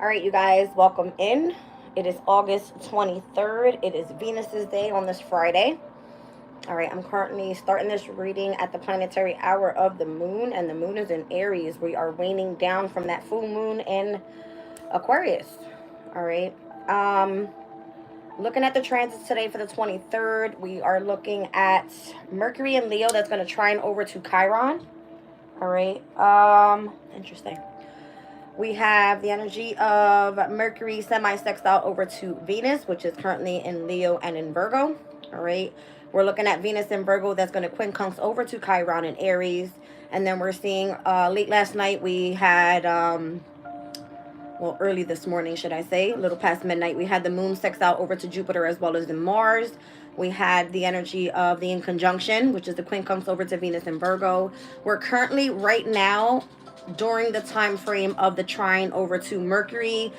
All right, you guys, welcome in. It is August 23rd. It is Venus's day on this Friday. All right, I'm currently starting this reading at the planetary hour of the moon, and the moon is in Aries. We are waning down from that full moon in Aquarius. All right. Um, Looking at the transits today for the 23rd, we are looking at Mercury and Leo. That's going to trine over to Chiron. All right. Interesting. We have the energy of Mercury semi-sextile over to Venus, which is currently in Leo and in Virgo. All right. We're looking at Venus in Virgo. That's going to quincunx over to Chiron in Aries. And then we're seeing late last night we had, well, early this morning, should I say, a little past midnight, we had the moon sextile over to Jupiter as well as in Mars. We had the energy of the in conjunction, which is the quincunx over to Venus in Virgo. We're currently right now during the time frame of the trine over to Mercury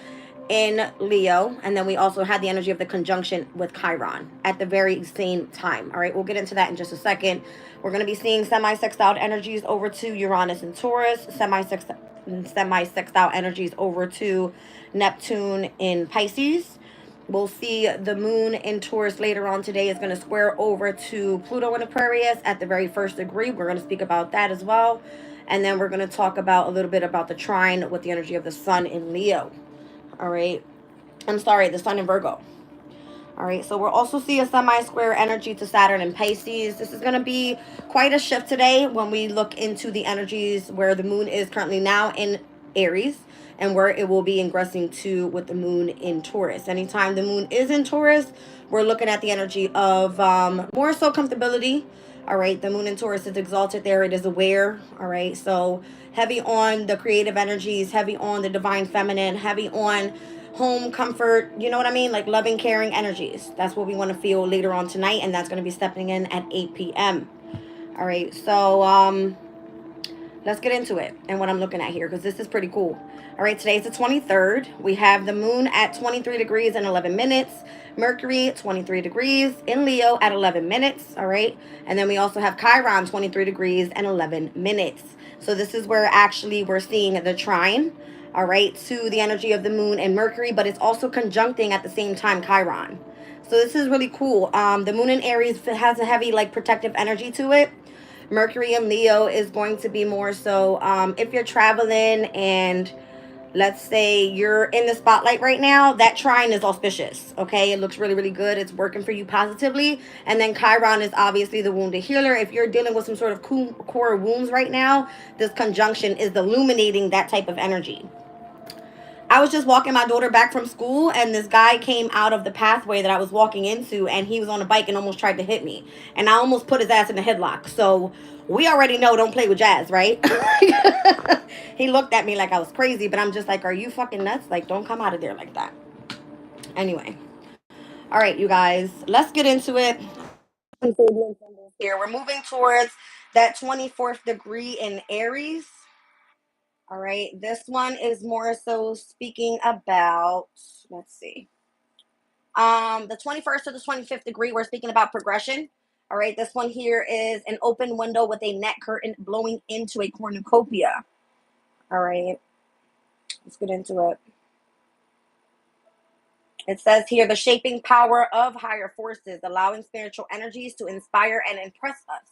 in Leo, and then we also had the energy of the conjunction with Chiron at the very same time. All right, we'll get into that in just a second. We're going to be seeing semi-sextile energies over to Uranus and Taurus, semi-sextile energies over to Neptune in Pisces. We'll see the moon in Taurus later on today is going to square over to Pluto in Aquarius at the very first degree. We're going to speak about that as well. And then we're going to talk about a little bit about the trine with the energy of the sun in Leo. All right. I'm sorry, the sun in Virgo. All right, so we'll also see a semi-square energy to Saturn and Pisces. This is going to be quite a shift today when we look into the energies where the moon is currently now in Aries and where it will be ingressing to with the moon in Taurus. Anytime the moon is in Taurus, we're looking at the energy of more so comfortability. All right, the moon in Taurus is exalted there. It is aware. All right, so heavy on the creative energies, heavy on the divine feminine, heavy on home comfort, you know what I mean? Like loving, caring energies. That's what we want to feel later on tonight, and that's going to be stepping in at 8 p.m. All right, so let's get into it and what I'm looking at here because this is pretty cool. All right, today's the 23rd. We have the moon at 23 degrees and 11 minutes. Mercury 23 degrees in Leo at 11 minutes. All right, and then we also have Chiron 23 degrees and 11 minutes. So this is where actually we're seeing the trine, all right, to the energy of the moon and Mercury, but it's also conjuncting at the same time Chiron. So this is really cool. The moon in Aries has a heavy like protective energy to it. Mercury in Leo is going to be more so if you're traveling and let's say you're in the spotlight right now, that trine is auspicious. Okay, it looks really, really good. It's working for you positively. And then Chiron is obviously the wounded healer. If you're dealing with some sort of core wounds right now, this conjunction is illuminating that type of energy. I was just walking my daughter back from school, and this guy came out of the pathway that I was walking into, and he was on a bike and almost tried to hit me. And I almost put his ass in a headlock. So we already know don't play with Jazz, right? He looked at me like I was crazy, but I'm just like, are you fucking nuts? Like, don't come out of there like that. Anyway. All right, you guys, let's get into it. Here, we're moving towards that 24th degree in Aries. All right, this one is more so speaking about, let's see, the 21st to the 25th degree, we're speaking about progression. All right, this one here is an open window with a net curtain blowing into a cornucopia. All right, let's get into it. It says here the shaping power of higher forces, allowing spiritual energies to inspire and impress us,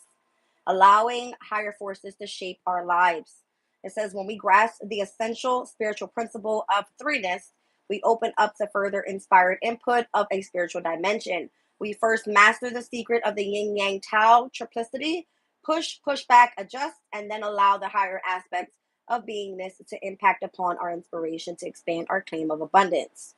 allowing higher forces to shape our lives. It says when we grasp the essential spiritual principle of threeness, we open up to further inspired input of a spiritual dimension. We first master the secret of the yin yang Tao triplicity, push back, adjust, and then allow the higher aspects of beingness to impact upon our inspiration to expand our claim of abundance.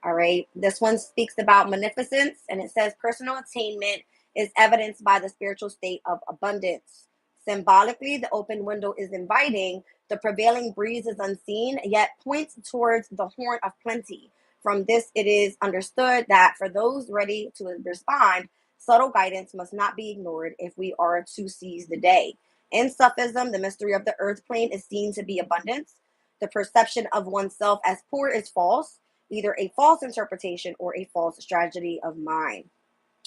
All right. This one speaks about magnificence, and it says personal attainment is evidenced by the spiritual state of abundance. Symbolically, the open window is inviting, the prevailing breeze is unseen, yet points towards the horn of plenty. From this, it is understood that for those ready to respond, subtle guidance must not be ignored if we are to seize the day. In Sufism, the mystery of the earth plane is seen to be abundance. The perception of oneself as poor is false, either a false interpretation or a false strategy of mind.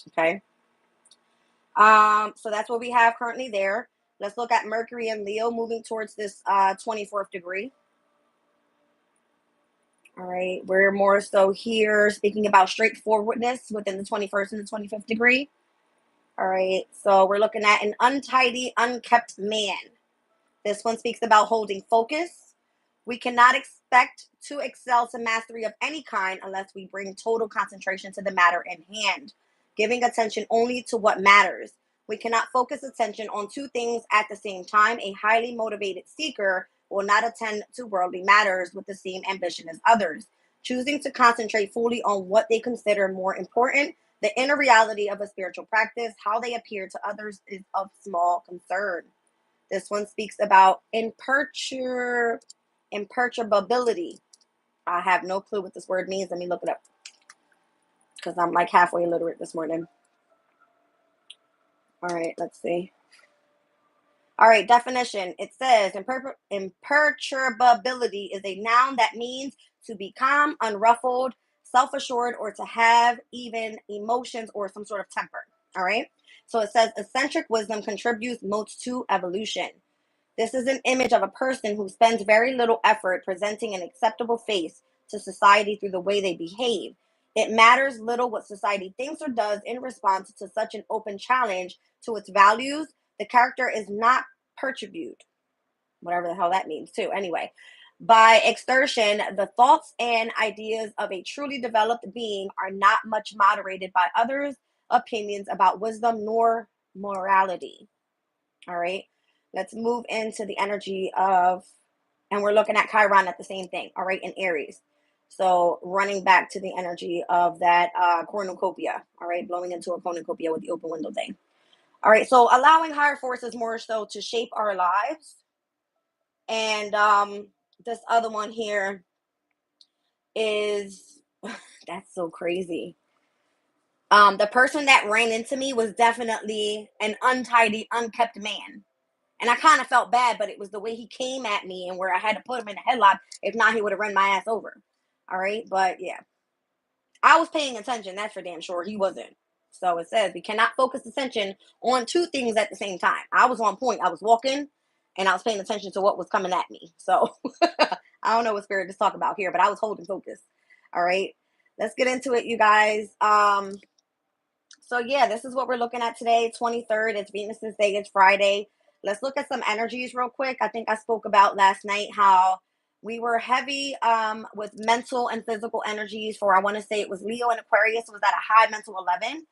Okay. So that's what we have currently there. Let's look at Mercury and Leo moving towards this 24th degree. All right. We're more so here speaking about straightforwardness within the 21st and the 25th degree. All right. So we're looking at an untidy, unkept man. This one speaks about holding focus. We cannot expect to excel to mastery of any kind unless we bring total concentration to the matter in hand, giving attention only to what matters. We cannot focus attention on two things at the same time. A highly motivated seeker will not attend to worldly matters with the same ambition as others, choosing to concentrate fully on what they consider more important. The inner reality of a spiritual practice, how they appear to others, is of small concern. This one speaks about imperturbability. I have no clue what this word means. Let me look it up because I'm like halfway illiterate this morning. All right, let's see. All right, definition. It says imperturbability is a noun that means to be calm, unruffled, self-assured, or to have even emotions or some sort of temper. All right. So it says eccentric wisdom contributes most to evolution. This is an image of a person who spends very little effort presenting an acceptable face to society through the way they behave. It matters little what society thinks or does in response to such an open challenge to its values. The character is not perturbed, whatever the hell that means, too. Anyway, by exertion, the thoughts and ideas of a truly developed being are not much moderated by others' opinions about wisdom nor morality. All right. Let's move into the energy of, and we're looking at Chiron at the same thing. All right. In Aries. So running back to the energy of that cornucopia. All right. Blowing into a cornucopia with the open window thing. All right. So allowing higher forces more so to shape our lives. And this other one here is, that's so crazy. The person that ran into me was definitely an untidy, unkept man. And I kind of felt bad, but it was the way he came at me and where I had to put him in a headlock. If not, he would have run my ass over. All right. But yeah, I was paying attention. That's for damn sure. He wasn't. So it says we cannot focus attention on two things at the same time. I was on point. I was walking and I was paying attention to what was coming at me. So I don't know what spirit is talking about here, but I was holding focus. All right. Let's get into it, you guys. So yeah, this is what we're looking at today, 23rd. It's Venus's day. It's Friday. Let's look at some energies real quick. I think I spoke about last night how we were heavy with mental and physical energies for, I want to say it was Leo and Aquarius was at a high mental 11.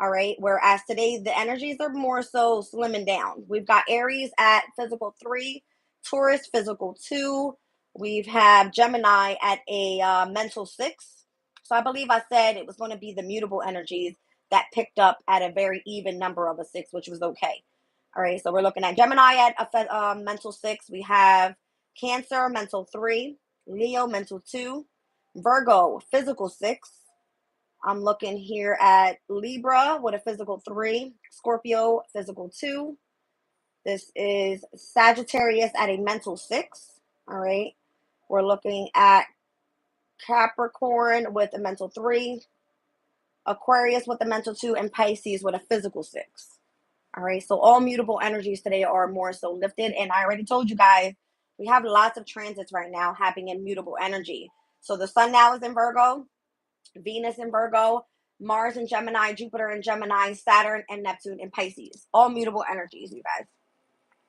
All right. Whereas today the energies are more so slimming down. We've got Aries at physical 3, Taurus physical 2. We've have Gemini at a mental 6. So I believe I said it was going to be the mutable energies that picked up at a very even number of a 6, which was okay. All right. So we're looking at Gemini at a mental 6. We have Cancer mental 3, Leo mental 2, Virgo physical 6. I'm looking here at Libra with a physical 3, Scorpio physical 2. This is Sagittarius at a mental 6. All right. We're looking at Capricorn with a mental 3, Aquarius with a mental 2, and Pisces with a physical 6. All right. So all mutable energies today are more so lifted. And I already told you guys, we have lots of transits right now happening in mutable energy. So the sun now is in Virgo, Venus in Virgo, Mars in Gemini, Jupiter in Gemini, Saturn and Neptune in Pisces. All mutable energies, you guys.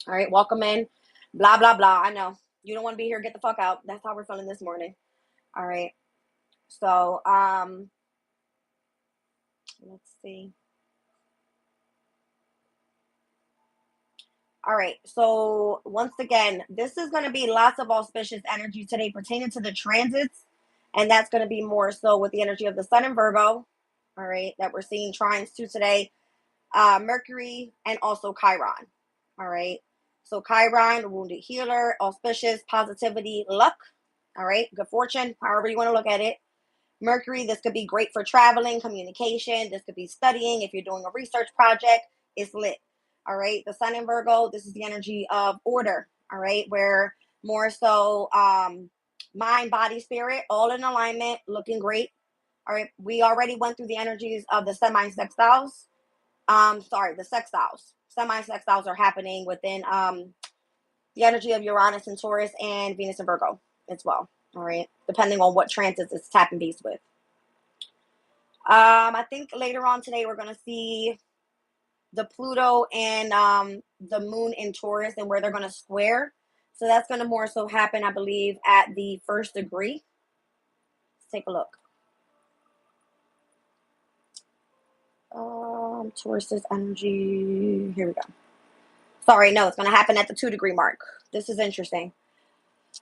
All right, welcome in. Blah, blah, blah. I know. You don't want to be here. Get the fuck out. That's how we're feeling this morning. All right. So, let's see. All right. So, once again, this is going to be lots of auspicious energy today pertaining to the transits. And that's going to be more so with the energy of the sun in Virgo. All right. That we're seeing trines to today. Mercury, and also Chiron. All right. So Chiron, wounded healer, auspicious, positivity, luck. All right. Good fortune, however you want to look at it. Mercury, this could be great for traveling, communication. This could be studying. If you're doing a research project, it's lit. All right. The sun in Virgo, this is the energy of order. All right. Where more so mind, body, spirit, all in alignment, looking great. All right. We already went through the energies of the semi-sextiles. The sextiles. Semi-sextiles are happening within the energy of Uranus and Taurus and Venus and Virgo as well. All right, depending on what transits it's tapping base with. I think later on today we're gonna see the Pluto and the Moon in Taurus and where they're gonna square. So that's gonna more so happen, I believe, at the first degree. Let's take a look. Taurus's energy. Here we go. Sorry, no, it's gonna happen at the 2 degree mark. This is interesting.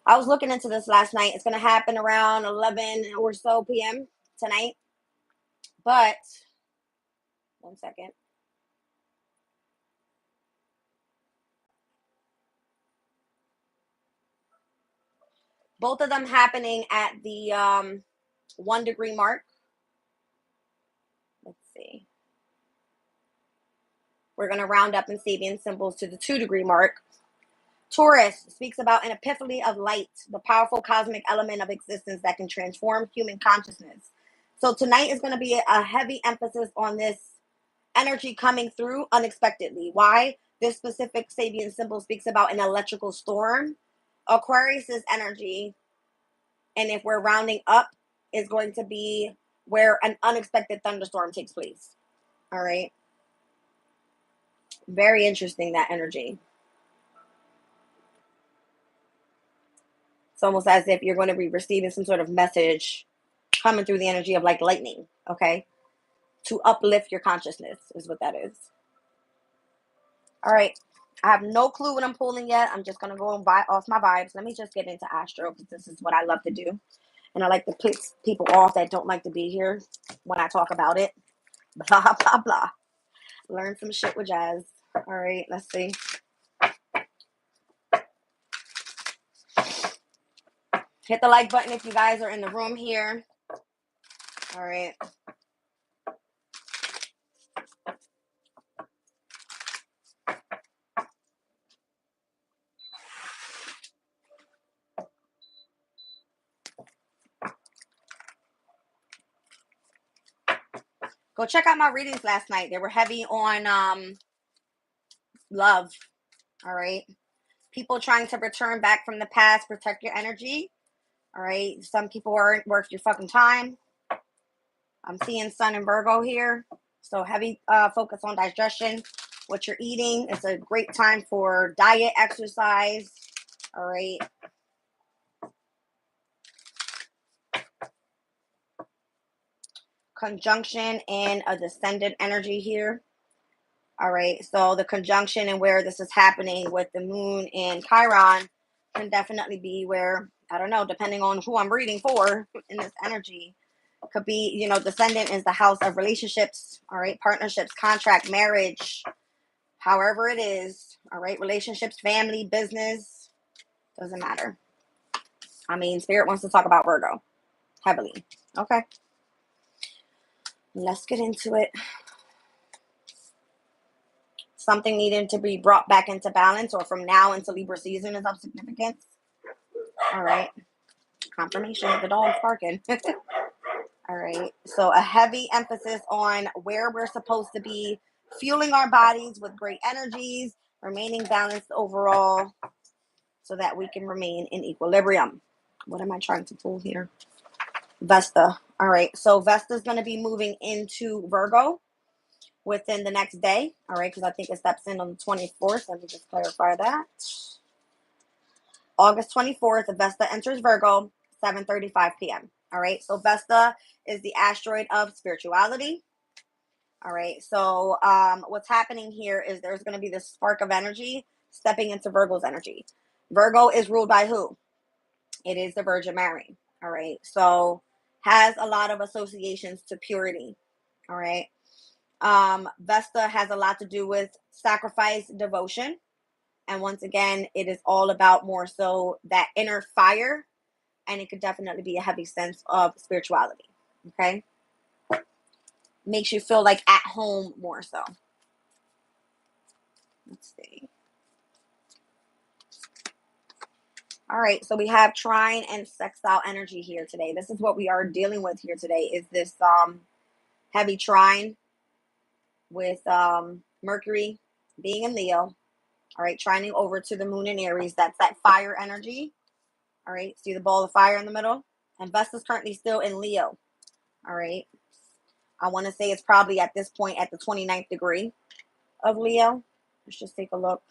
I was looking into this last night. It's gonna happen around 11 or so p.m. tonight. But 1 second. Both of them happening at the 1 degree mark. Let's see. We're going to round up in Sabian symbols to the 2 degree mark. Taurus speaks about an epiphany of light, the powerful cosmic element of existence that can transform human consciousness. So tonight is going to be a heavy emphasis on this energy coming through unexpectedly. Why? This specific Sabian symbol speaks about an electrical storm. Aquarius's energy, and if we're rounding up, is going to be where an unexpected thunderstorm takes place. All right. Very interesting, that energy. It's almost as if you're going to be receiving some sort of message coming through the energy of like lightning, okay? To uplift your consciousness is what that is. All right. I have no clue what I'm pulling yet. I'm just going to go off my vibes. Let me just get into astro because this is what I love to do. And I like to piss people off that don't like to be here when I talk about it. Blah, blah, blah. Learn some shit with Jazz. All right, let's see. Hit the like button if you guys are in the room here. All right. Go check out my readings last night. They were heavy on love. All right. People trying to return back from the past, protect your energy. All right. Some people aren't worth your fucking time. I'm seeing Sun and Virgo here. So heavy focus on digestion, what you're eating. It's a great time for diet, exercise. All right. Conjunction and a descendant energy here. All right. So the conjunction and where this is happening with the moon and Chiron can definitely be where, I don't know, depending on who I'm reading for in this energy. Could be, you know, descendant is the house of relationships, all right, partnerships, contract, marriage, however it is, all right, relationships, family, business, doesn't matter. I mean, Spirit wants to talk about Virgo heavily. Okay. Let's get into it. Something needing to be brought back into balance or from now until Libra season is of significance. All right. Confirmation of the dog barking. All right. So a heavy emphasis on where we're supposed to be, fueling our bodies with great energies, remaining balanced overall so that we can remain in equilibrium. What am I trying to pull here? Vesta. All right. So Vesta is going to be moving into Virgo within the next day. All right. Because I think it steps in on the 24th. Let me just clarify that. August 24th, Vesta enters Virgo, 7:35 p.m. All right. So Vesta is the asteroid of spirituality. All right. So what's happening here is there's going to be this spark of energy stepping into Virgo's energy. Virgo is ruled by who? It is the Virgin Mary. All right. So has a lot of associations to purity. All right. Vesta has a lot to do with sacrifice, devotion. And once again, it is all about more so that inner fire. And it could definitely be a heavy sense of spirituality. Okay. Makes you feel like at home more so. Let's see. All right. So we have trine and sextile energy here today. This is what we are dealing with here today is this heavy trine with Mercury being in Leo. All right. Trining over to the moon in Aries. That's that fire energy. All right. See the ball of fire in the middle? And Vesta's currently still in Leo. All right. I want to say it's probably at this point at the 29th degree of Leo. Let's just take a look.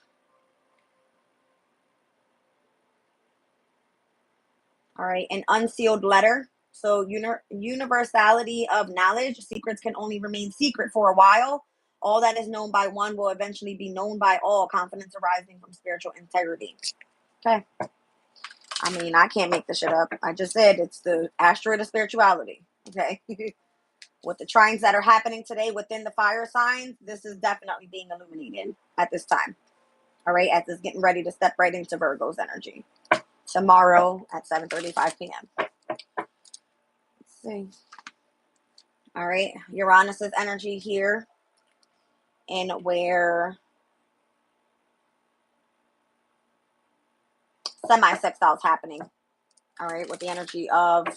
All right. An unsealed letter. So universality of knowledge. Secrets can only remain secret for a while. All that is known by one will eventually be known by all. Confidence arising from spiritual integrity. Okay. I mean, I can't make this shit up. I just said it's the asteroid of spirituality. Okay. With the trines that are happening today within the fire signs, this is definitely being illuminated at this time. All right. As it's getting ready to step right into Virgo's energy. Tomorrow at 7:35 p.m. Let's see. All right. Uranus's energy here. And where semi-sextile is happening. All right. With the energy of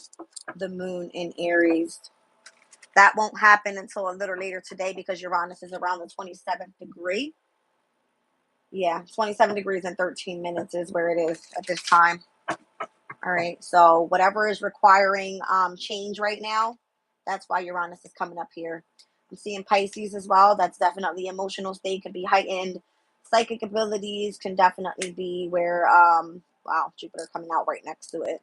the moon in Aries. That won't happen until a little later today because Uranus is around the 27th degree. Yeah, 27 degrees and 13 minutes is where it is at this time. All right, so whatever is requiring change right now, that's why Uranus is coming up here. I'm seeing Pisces as well. That's definitely emotional state could be heightened. Psychic abilities can definitely be where, wow, Jupiter coming out right next to it.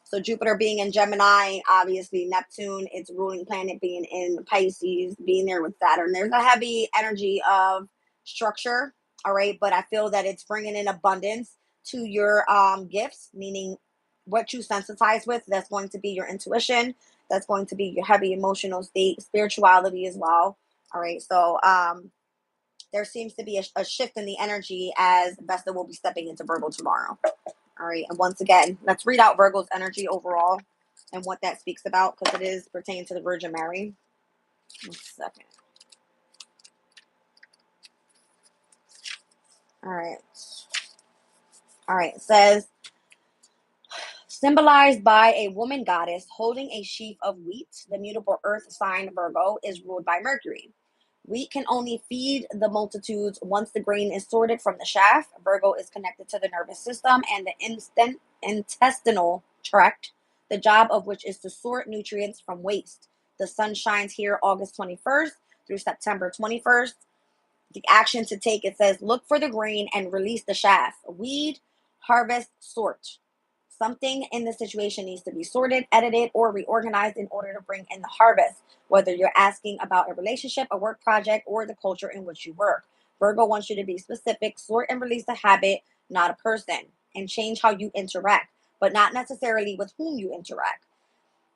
So Jupiter being in Gemini, obviously Neptune, its ruling planet being in Pisces, being there with Saturn. There's a heavy energy of structure, all right? But I feel that it's bringing in abundance to your gifts, meaning what you sensitize with. That's going to be your intuition. That's going to be your heavy emotional state, spirituality as well, all right? So there seems to be a shift in the energy as Vesta will be stepping into Virgo tomorrow. All right, and once again, let's read out Virgo's energy overall and what that speaks about because it is pertaining to the Virgin Mary. 1 second. All right. All right, it says, symbolized by a woman goddess holding a sheaf of wheat, the mutable earth sign Virgo is ruled by Mercury. Wheat can only feed the multitudes once the grain is sorted from the shaft. Virgo is connected to the nervous system and the intestinal tract, the job of which is to sort nutrients from waste. The sun shines here August 21st through September 21st. The action to take, it says, look for the grain and release the shaft. Weed, harvest, sort. Something in the situation needs to be sorted, edited, or reorganized in order to bring in the harvest, whether you're asking about a relationship, a work project, or the culture in which you work. Virgo wants you to be specific, sort and release a habit, not a person, and change how you interact, but not necessarily with whom you interact.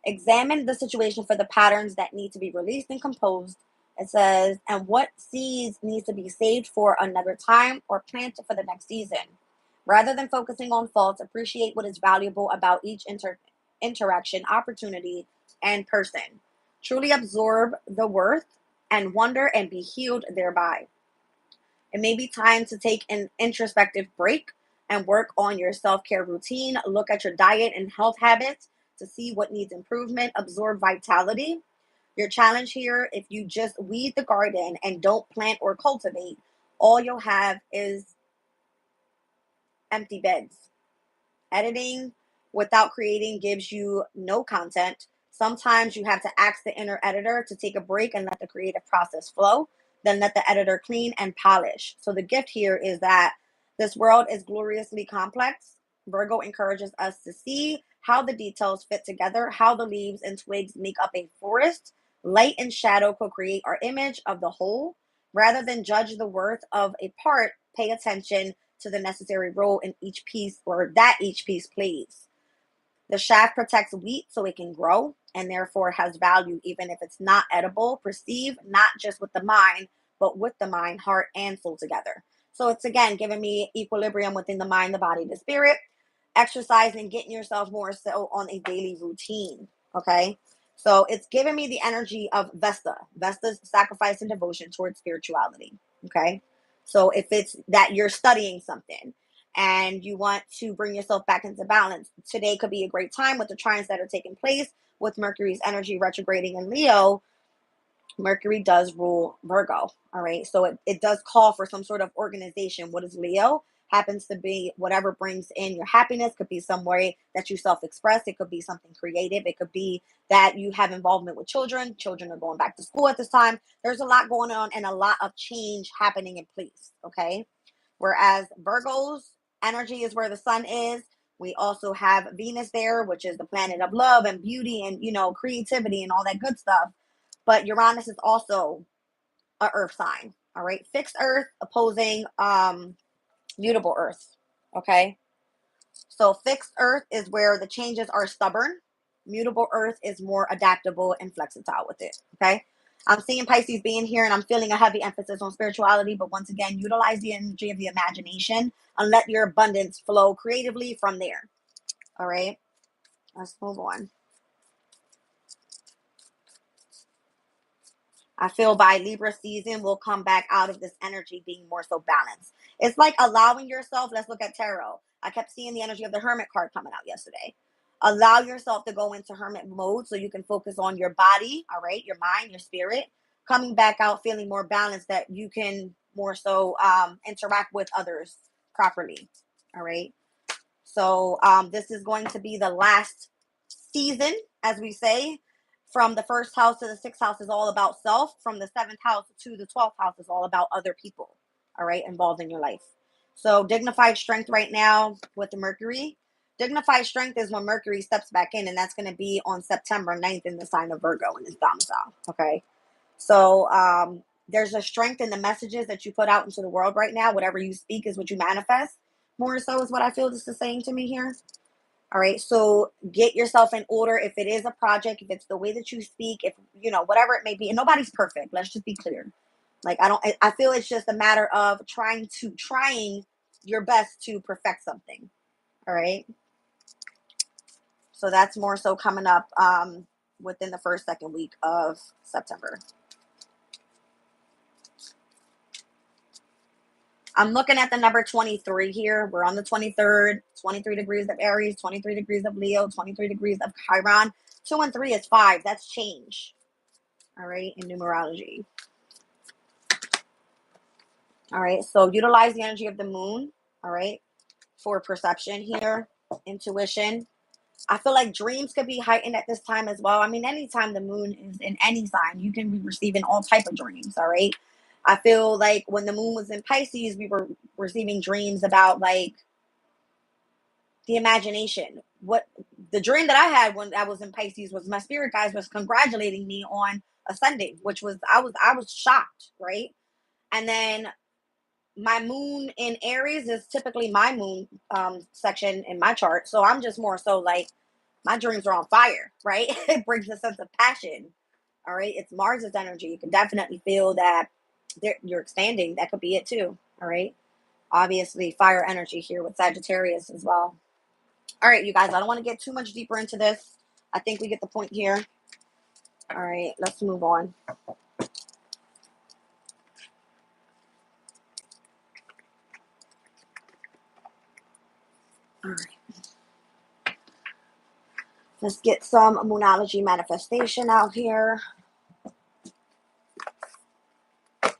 Examine the situation for the patterns that need to be released and composed. It says, and what seeds needs to be saved for another time or planted for the next season. Rather than focusing on faults, appreciate what is valuable about each interaction, opportunity, and person. Truly absorb the worth and wonder and be healed thereby. It may be time to take an introspective break and work on your self-care routine. Look at your diet and health habits to see what needs improvement. Absorb vitality. Your challenge here, if you just weed the garden and don't plant or cultivate, all you'll have is empty beds. Editing without creating gives you no content. Sometimes you have to ask the inner editor to take a break and let the creative process flow. Then let the editor clean and polish. So the gift here is that this world is gloriously complex. Virgo encourages us to see how the details fit together, how the leaves and twigs make up a forest. Light and shadow co-create our image of the whole. Rather than judge the worth of a part, pay attention to the necessary role in each piece or that each piece plays. The shaft protects wheat so it can grow and therefore has value even if it's not edible. Perceive not just with the mind, but with the mind, heart, and soul together. So it's again giving me equilibrium within the mind, the body, the spirit, exercising, getting yourself more so on a daily routine. Okay. So it's giving me the energy of Vesta. Vesta's sacrifice and devotion towards spirituality. Okay. So if it's that you're studying something and you want to bring yourself back into balance, today could be a great time with the trines that are taking place with Mercury's energy retrograding in Leo. Mercury does rule Virgo. All right. So it does call for some sort of organization. What is Leo? happens to be whatever brings in your happiness. Could be some way that you self-express. It could be something creative. It could be that you have involvement with children. Children are going back to school at this time. There's a lot going on and a lot of change happening in place. Okay. Whereas Virgo's energy is where the sun is. We also have Venus there, which is the planet of love and beauty and, creativity and all that good stuff. But Uranus is also a earth sign. All right. Fixed earth opposing mutable earth. Okay. So fixed earth is where the changes are stubborn. Mutable earth is more adaptable and flexible with it. Okay. I'm seeing Pisces being here and I'm feeling a heavy emphasis on spirituality. But once again, utilize the energy of the imagination and let your abundance flow creatively from there. All right. Let's move on. I feel by Libra season, we'll come back out of this energy being more so balanced. It's like allowing yourself, let's look at tarot. I kept seeing the energy of the hermit card coming out yesterday. Allow yourself to go into hermit mode so you can focus on your body, all right, your mind, your spirit, coming back out feeling more balanced that you can more so interact with others properly, all right? So this is going to be the last season, as we say. From the first house to the sixth house is all about self. From the seventh house to the 12th house is all about other people, all right, involved in your life. So dignified strength right now with the Mercury. Dignified strength is when Mercury steps back in, and that's going to be on September 9th in the sign of Virgo in its domicile, okay? So there's a strength in the messages that you put out into the world right now. Whatever you speak is what you manifest. More so is what I feel this is saying to me here. All right. So get yourself in order. If it is a project, if it's the way that you speak, if, whatever it may be, and nobody's perfect. Let's just be clear. Like, I feel it's just a matter of trying your best to perfect something. All right. So that's more so coming up within the first, second week of September. I'm looking at the number 23 here. We're on the 23rd, 23 degrees of Aries, 23 degrees of Leo, 23 degrees of Chiron. 2 and 3 is 5. That's change. All right, in numerology. All right, so utilize the energy of the moon, all right, for perception here, intuition. I feel like dreams could be heightened at this time as well. I mean, anytime the moon is in any sign, you can be receiving all type of dreams, all right? I feel like when the moon was in Pisces, we were receiving dreams about like the imagination. What the dream that I had when I was in Pisces was my spirit guides was congratulating me on ascending, which was I was shocked, right? And then my moon in Aries is typically my moon section in my chart, so I'm just more so like my dreams are on fire, right? It brings a sense of passion. All right, it's Mars's energy. You can definitely feel that you're expanding. That could be it too. All right, obviously fire energy here with Sagittarius as well. All right, you guys, I don't want to get too much deeper into this. I think we get the point here. All right, let's move on. All right. Let's get some Moonology manifestation out here.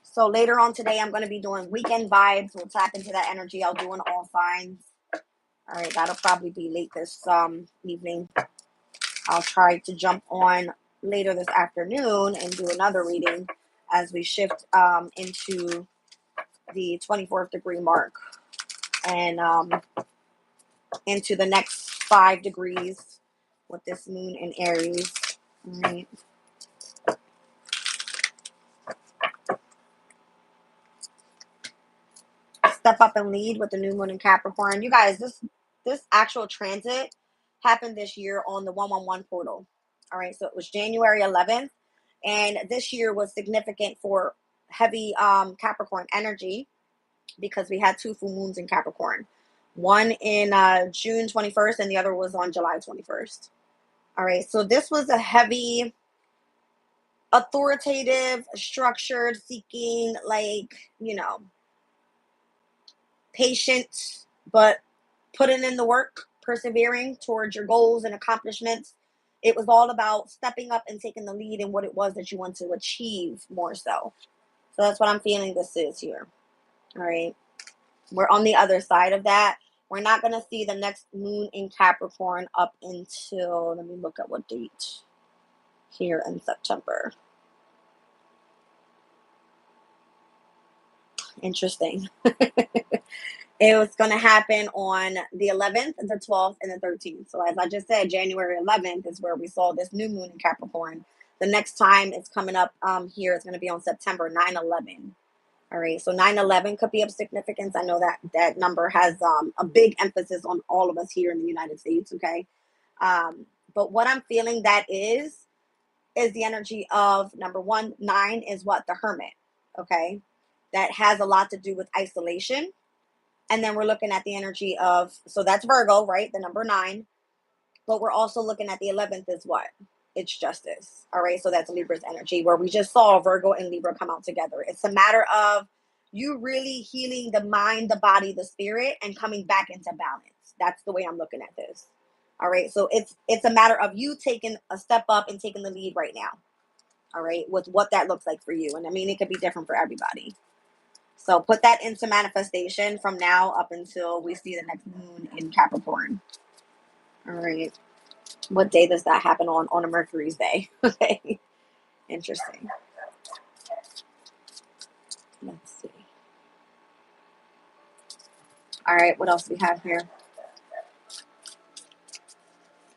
So later on today, I'm going to be doing weekend vibes. We'll tap into that energy. I'll do an all signs. All right, that'll probably be late this evening. I'll try to jump on later this afternoon and do another reading as we shift into the 24th degree mark and into the next 5 degrees with this moon in Aries. All right. Step up and lead with the new moon in Capricorn. You guys, this actual transit happened this year on the 111 portal. All right, so it was January 11th, and this year was significant for heavy Capricorn energy because we had 2 full moons in Capricorn. One in June 21st, and the other was on July 21st. All right, so this was a heavy, authoritative, structured, seeking, like, patient, but putting in the work, persevering towards your goals and accomplishments. It was all about stepping up and taking the lead in what it was that you want to achieve more so. So that's what I'm feeling this is here. All right. We're on the other side of that. We're not going to see the next moon in Capricorn up until, let me look at what date here in September. Interesting. It was going to happen on the 11th, the 12th, and the 13th. So, as I just said, January 11th is where we saw this new moon in Capricorn. The next time it's coming up here is going to be on September 9/11. All right. So 9/11 could be of significance. I know that that number has a big emphasis on all of us here in the United States. Okay. But what I'm feeling that is the energy of number one, 9 is what? The hermit. Okay. That has a lot to do with isolation. And then we're looking at the energy of, so that's Virgo, right? The number 9. But we're also looking at the 11th is what? It's justice. All right. So that's Libra's energy, where we just saw Virgo and Libra come out together. It's a matter of you really healing the mind, the body, the spirit, and coming back into balance. That's the way I'm looking at this. All right. So it's a matter of you taking a step up and taking the lead right now. All right. With what that looks like for you. And I mean, it could be different for everybody. So put that into manifestation from now up until we see the next moon in Capricorn. All right. What day does that happen on? On a Mercury's day. Okay. Interesting. Let's see. All right. What else do we have here?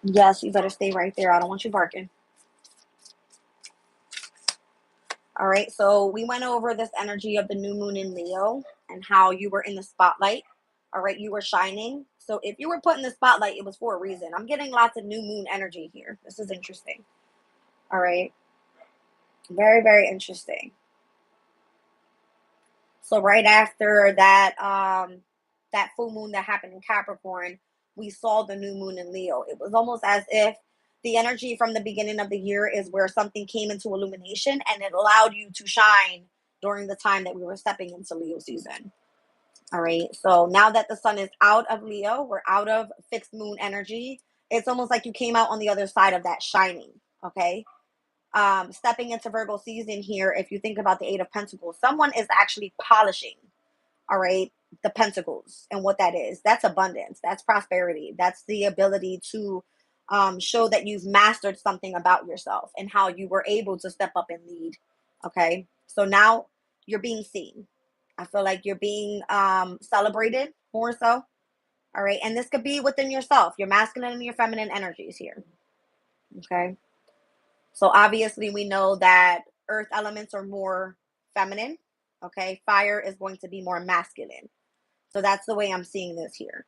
Yes, you better stay right there. I don't want you barking. All right. So we went over this energy of the new moon in Leo and how you were in the spotlight. All right. You were shining. So if you were put in the spotlight, it was for a reason. I'm getting lots of new moon energy here. This is interesting. All right. Very, very interesting. So right after that full moon that happened in Capricorn, we saw the new moon in Leo. It was almost as if the energy from the beginning of the year is where something came into illumination and it allowed you to shine during the time that we were stepping into Leo season. All right. So now that the sun is out of Leo, we're out of fixed moon energy. It's almost like you came out on the other side of that shining. Okay. Stepping into Virgo season here, if you think about the Eight of Pentacles, someone is actually polishing, all right, the Pentacles. And what that is, that's abundance, that's prosperity, that's the ability to show that you've mastered something about yourself and how you were able to step up and lead. Okay. So now you're being seen. I feel like you're being celebrated more so. All right. And this could be within yourself, your masculine and your feminine energies here. Okay. So obviously we know that earth elements are more feminine. Okay. Fire is going to be more masculine. So that's the way I'm seeing this here.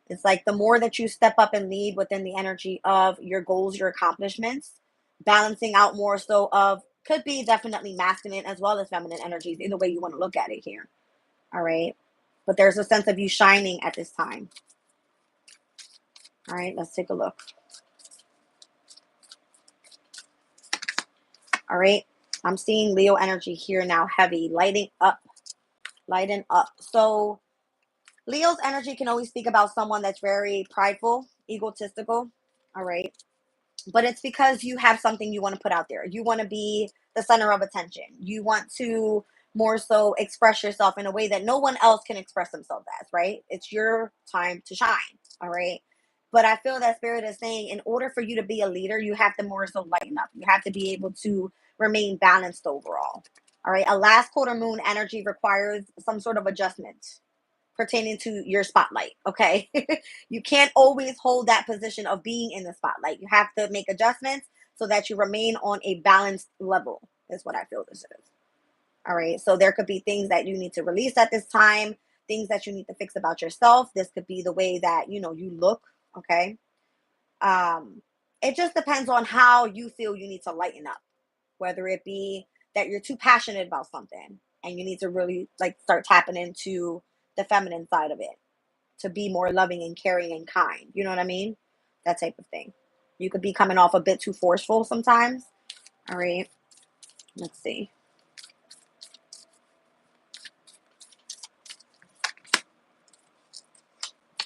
It's like the more that you step up and lead within the energy of your goals, your accomplishments, balancing out more so of could be definitely masculine as well as feminine energies, either way you want to look at it here. All right. But there's a sense of you shining at this time. All right. Let's take a look. All right. I'm seeing Leo energy here now, heavy, lighting up. Lighten up. So Leo's energy can always speak about someone that's very prideful, egotistical. All right. But it's because you have something you want to put out there. You want to be the center of attention. You want to more so express yourself in a way that no one else can express themselves as, right? It's your time to shine. All right. But I feel that spirit is saying in order for you to be a leader, you have to more so lighten up. You have to be able to remain balanced overall. All right. A last quarter moon energy requires some sort of adjustment pertaining to your spotlight. Okay. You can't always hold that position of being in the spotlight. You have to make adjustments so that you remain on a balanced level, is what I feel this is. All right. So there could be things that you need to release at this time, things that you need to fix about yourself. This could be the way that, you look. Okay. Um, it just depends on how you feel you need to lighten up, whether it be that you're too passionate about something and you need to really like start tapping into the feminine side of it to be more loving and caring and kind. You know what I mean? That type of thing. You could be coming off a bit too forceful sometimes. All right. Let's see.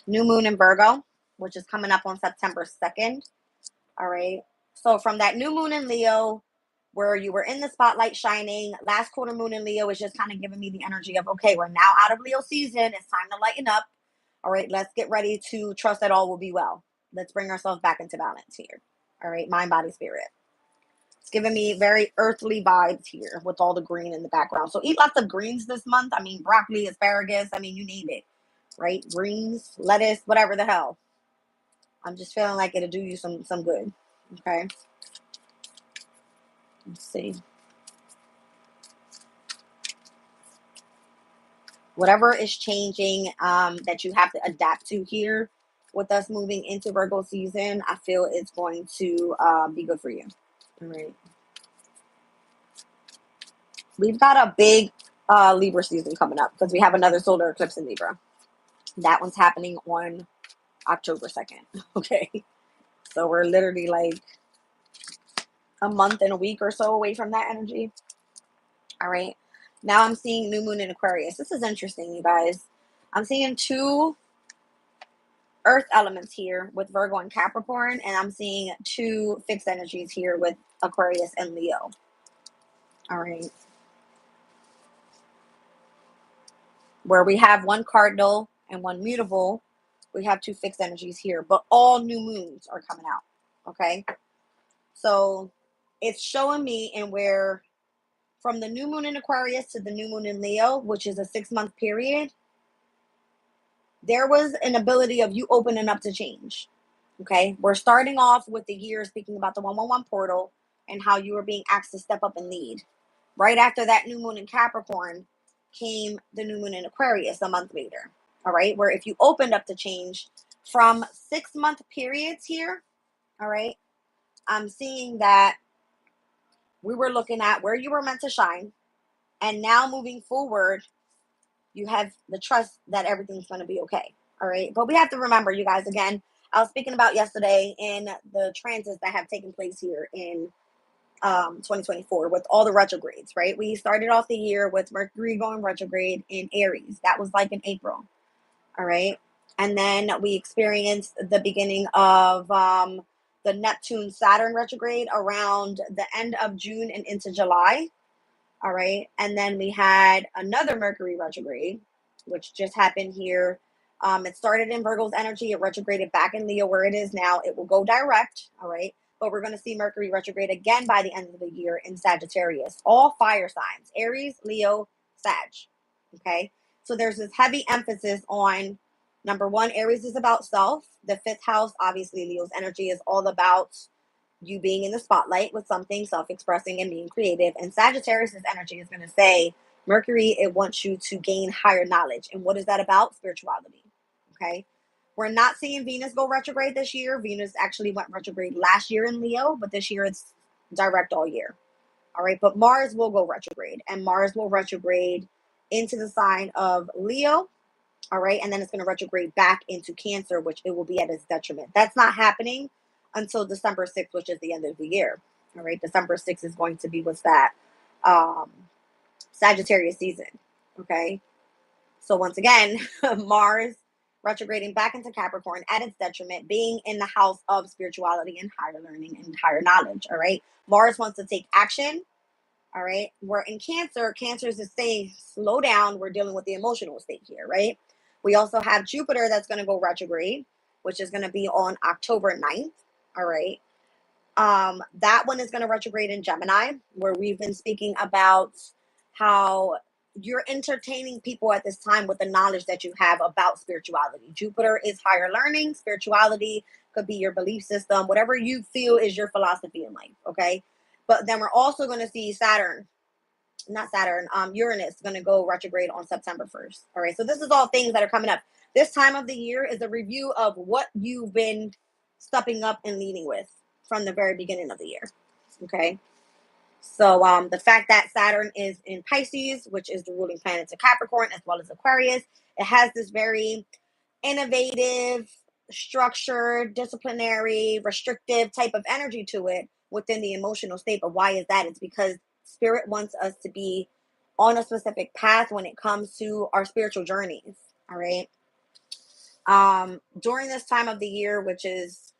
New moon in Virgo, which is coming up on September 2nd. All right. So from that new moon in Leo, where you were in the spotlight shining. Last quarter moon in Leo is just kind of giving me the energy of, okay, we're now out of Leo season. It's time to lighten up. All right, let's get ready to trust that all will be well. Let's bring ourselves back into balance here. All right, mind, body, spirit. It's giving me very earthly vibes here with all the green in the background. So eat lots of greens this month. I mean, broccoli, asparagus, I mean, you name it, right? Greens, lettuce, whatever the hell. I'm just feeling like it'll do you some good. Okay. Let's see. Whatever is changing that you have to adapt to here with us moving into Virgo season, I feel it's going to be good for you. All right. We've got a big Libra season coming up because we have another solar eclipse in Libra. That one's happening on October 2nd. Okay. So we're literally like a month and a week or so away from that energy. All right. Now I'm seeing new moon in Aquarius. This is interesting, you guys. I'm seeing two earth elements here with Virgo and Capricorn, and I'm seeing two fixed energies here with Aquarius and Leo. All right. Where we have one cardinal and one mutable, we have two fixed energies here, but all new moons are coming out. Okay. So it's showing me in where from the new moon in Aquarius to the new moon in Leo, which is a 6-month period, there was an ability of you opening up to change. Okay. We're starting off with the year speaking about the 111 portal and how you were being asked to step up and lead. Right after that new moon in Capricorn came the new moon in Aquarius a month later. All right. Where if you opened up to change from 6-month periods here, all right, I'm seeing that we were looking at where you were meant to shine. And now moving forward, you have the trust that everything's going to be okay. All right. But we have to remember, you guys, again, I was speaking about yesterday in the transits that have taken place here in 2024 with all the retrogrades, right? We started off the year with Mercury going retrograde in Aries. That was like in April. All right. And then we experienced the beginning of the Neptune Saturn retrograde around the end of June and into July. All right. And then we had another Mercury retrograde, which just happened here. It started in Virgo's energy. It retrograded back in Leo where it is now. It will go direct. All right. But we're going to see Mercury retrograde again by the end of the year in Sagittarius. All fire signs: Aries, Leo, Sag. Okay. So there's this heavy emphasis on number one, Aries is about self. The 5th house, obviously, Leo's energy is all about you being in the spotlight with something, self-expressing and being creative. And Sagittarius' energy is going to say, Mercury, it wants you to gain higher knowledge. And what is that about? Spirituality. Okay. We're not seeing Venus go retrograde this year. Venus actually went retrograde last year in Leo, but this year it's direct all year. All right. But Mars will go retrograde, and Mars will retrograde into the sign of Leo. All right. And then it's going to retrograde back into Cancer, which it will be at its detriment. That's not happening until December 6th, which is the end of the year. All right. December 6th is going to be what's that? Sagittarius season. Okay. So once again, Mars retrograding back into Capricorn at its detriment, being in the house of spirituality and higher learning and higher knowledge. All right. Mars wants to take action. All right. We're in Cancer. Cancer is saying, slow down. We're dealing with the emotional state here. Right. We also have Jupiter that's going to go retrograde, which is going to be on October 9th. All right. That one is going to retrograde in Gemini, where we've been speaking about how you're entertaining people at this time with the knowledge that you have about spirituality. Jupiter is higher learning. Spirituality could be your belief system, whatever you feel is your philosophy in life. Okay. But then we're also going to see Uranus going to go retrograde on September 1st. All right. So this is all things that are coming up. This time of the year is a review of what you've been stepping up and leading with from the very beginning of the year. Okay. So the fact that Saturn is in Pisces, which is the ruling planet to Capricorn as well as Aquarius, it has this very innovative, structured, disciplinary, restrictive type of energy to it within the emotional state. But why is that? It's because Spirit wants us to be on a specific path when it comes to our spiritual journeys. All right. During this time of the year, which is,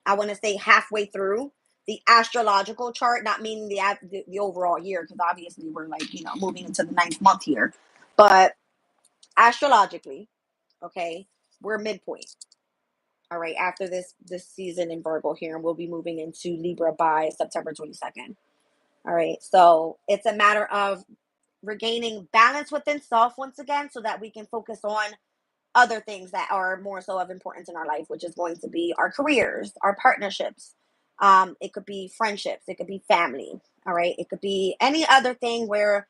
I want to say, halfway through the astrological chart, not meaning the overall year, because obviously we're like, moving into the 9th month here. But astrologically, okay, we're midpoint. All right, after this season in Virgo here, and we'll be moving into Libra by September 22nd. All right, so it's a matter of regaining balance within self once again, so that we can focus on other things that are more so of importance in our life, which is going to be our careers, our partnerships. It could be friendships, it could be family. All right, it could be any other thing where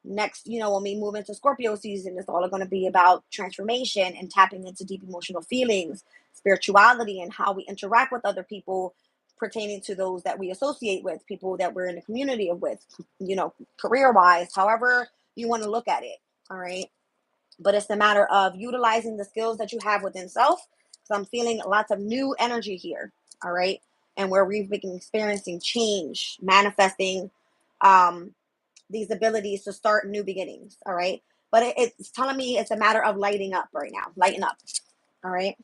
next, when we move into Scorpio season, it's all going to be about transformation and tapping into deep emotional feelings, spirituality, and how we interact with other people pertaining to those that we associate with, people that we're in the community with, career wise, however you want to look at it. All right. But it's a matter of utilizing the skills that you have within self. So I'm feeling lots of new energy here. All right. And where we've been experiencing change, manifesting these abilities to start new beginnings. All right. But it's telling me it's a matter of lighting up right now. Lighten up. All right.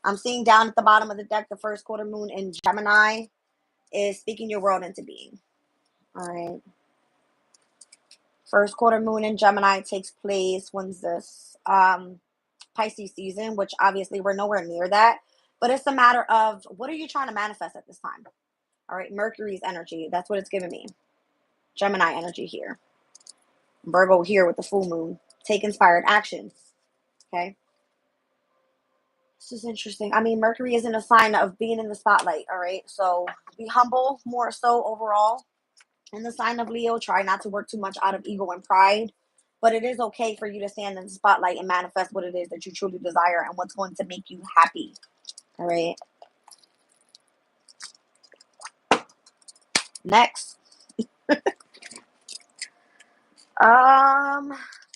I'm seeing down at the bottom of the deck, the first quarter moon in Gemini is speaking your world into being. All right. First quarter moon in Gemini takes place. When's this? Pisces season, which obviously we're nowhere near that. But it's a matter of, what are you trying to manifest at this time? All right. Mercury's energy. That's what it's giving me. Gemini energy here. Virgo here with the full moon. Take inspired actions. Okay. This is interesting. I mean, Mercury is in a sign of being in the spotlight. All right. So be humble more so overall. In the sign of Leo, try not to work too much out of ego and pride. But it is okay for you to stand in the spotlight and manifest what it is that you truly desire and what's going to make you happy. All right. Next.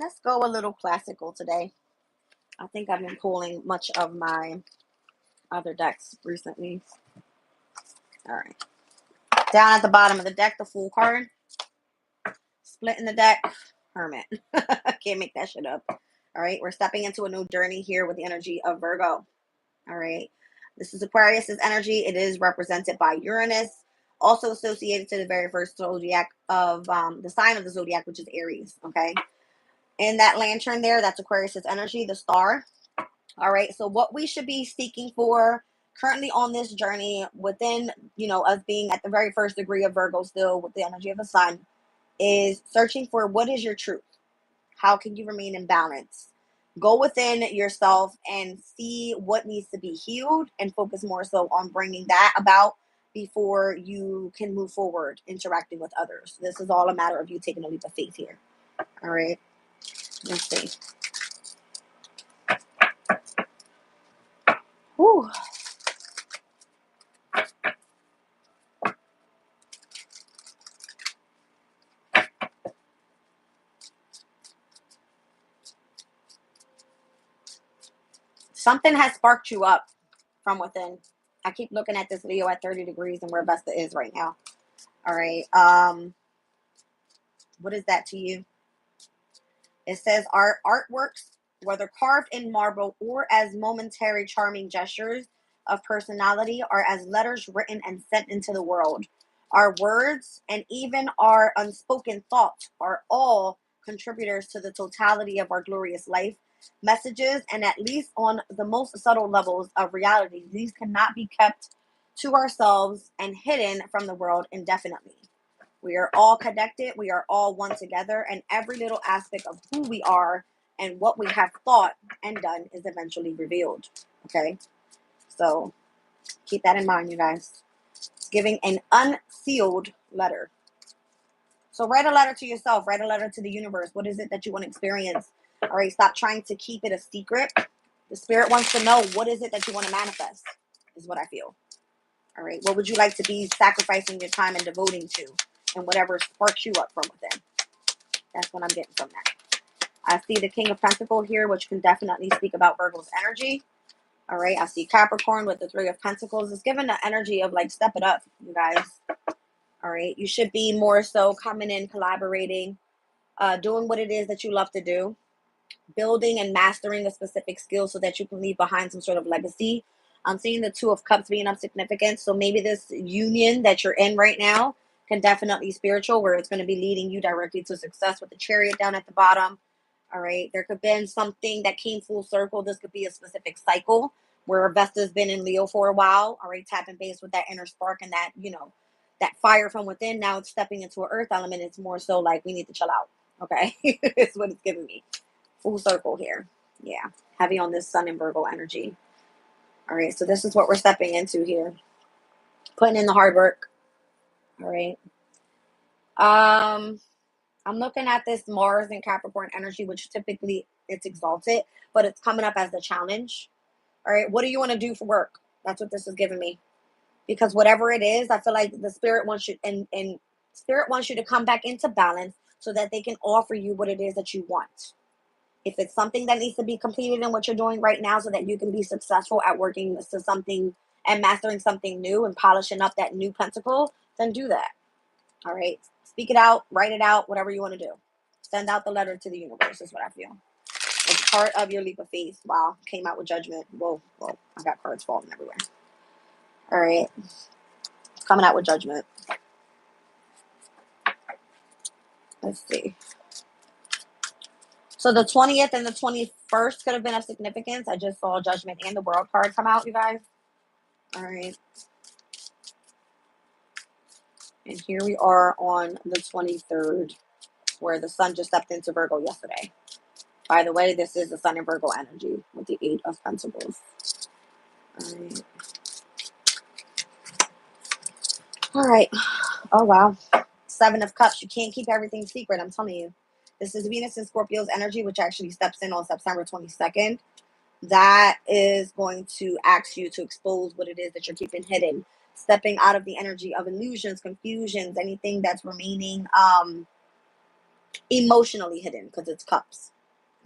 Let's go a little classical today. I think I've been pulling much of my other decks recently. All right. Down at the bottom of the deck, the Fool card. Splitting the deck, Hermit. Can't make that shit up. All right. We're stepping into a new journey here with the energy of Virgo. All right. This is Aquarius's energy. It is represented by Uranus, also associated to the very first zodiac of the sign of the zodiac, which is Aries. Okay. And that lantern there, that's Aquarius's energy, the star. All right. So what we should be seeking for currently on this journey within, us being at the very first degree of Virgo still with the energy of the sun is searching for what is your truth. How can you remain in balance? Go within yourself and see what needs to be healed and focus more so on bringing that about before you can move forward interacting with others. This is all a matter of you taking a leap of faith here. All right. Let's see. Whew. Something has sparked you up from within. I keep looking at this Leo at 30 degrees and where Vesta is right now. All right. What is that to you? It says our artworks, whether carved in marble or as momentary charming gestures of personality, are as letters written and sent into the world. Our words and even our unspoken thoughts are all contributors to the totality of our glorious life. Messages, and at least on the most subtle levels of reality, these cannot be kept to ourselves and hidden from the world indefinitely. We are all connected. We are all one together. And every little aspect of who we are and what we have thought and done is eventually revealed. Okay? So keep that in mind, you guys. It's giving an unsealed letter. So write a letter to yourself. Write a letter to the universe. What is it that you want to experience? All right? Stop trying to keep it a secret. The spirit wants to know, what is it that you want to manifest, is what I feel. All right? What would you like to be sacrificing your time and devoting to? And whatever sparks you up from within. That's what I'm getting from that. I see the King of Pentacles here, which can definitely speak about Virgo's energy. All right. I see Capricorn with the Three of Pentacles. It's given the energy of like, step it up, you guys. All right. You should be more so coming in, collaborating, doing what it is that you love to do, building and mastering a specific skill so that you can leave behind some sort of legacy I'm seeing the Two of Cups being of significance. So maybe this union that you're in right now can definitely spiritual, where it's going to be leading you directly to success with the Chariot down at the bottom. All right. There could have been something that came full circle. This could be a specific cycle where Vesta's been in Leo for a while. All right. Tapping base with that inner spark and that, that fire from within. Now it's stepping into an earth element. It's more so like we need to chill out. Okay. It's what it's giving me. Full circle here. Yeah. Heavy on this Sun and Virgo energy. All right. So this is what we're stepping into here. Putting in the hard work. All right. I'm looking at this Mars and Capricorn energy, which typically it's exalted, but it's coming up as the challenge. All right. What do you want to do for work? That's what this is giving me. Because whatever it is, I feel like the spirit wants you and spirit wants you to come back into balance so that they can offer you what it is that you want. If it's something that needs to be completed in what you're doing right now so that you can be successful at working to something and mastering something new and polishing up that new pentacle, then do that. All right. Speak it out, write it out, whatever you want to do. Send out the letter to the universe is what I feel. It's part of your leap of faith. Wow. Came out with judgment. Whoa. I got cards falling everywhere. All right. Coming out with judgment. Let's see. So the 20th and the 21st could have been of significance. I just saw judgment and the world card come out, you guys. All right. And here we are on the 23rd, where the sun just stepped into Virgo yesterday. By the way, this is the Sun in Virgo energy with the 8 of Pentacles. All right. All right. Oh, wow. 7 of Cups. You can't keep everything secret. I'm telling you. This is Venus and Scorpio's energy, which actually steps in on September 22nd. That is going to ask you to expose what it is that you're keeping hidden. Stepping out of the energy of illusions, confusions, anything that's remaining emotionally hidden, because it's cups.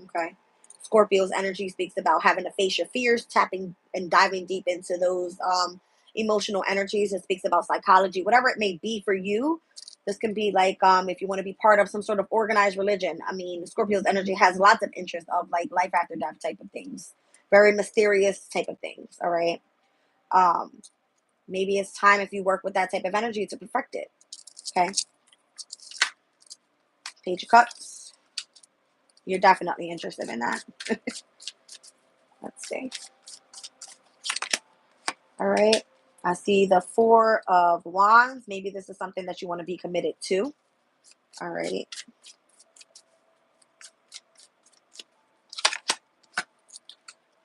Okay. Scorpio's energy speaks about having to face your fears, tapping and diving deep into those emotional energies. It speaks about psychology, whatever it may be for you. This can be like if you want to be part of some sort of organized religion. I mean, Scorpio's energy has lots of interest of like life after death type of things. Very mysterious type of things. All right. Maybe it's time, if you work with that type of energy, to perfect it. Okay. Page of Cups. You're definitely interested in that. Let's see. All right. I see the 4 of Wands. Maybe this is something that you want to be committed to. All right.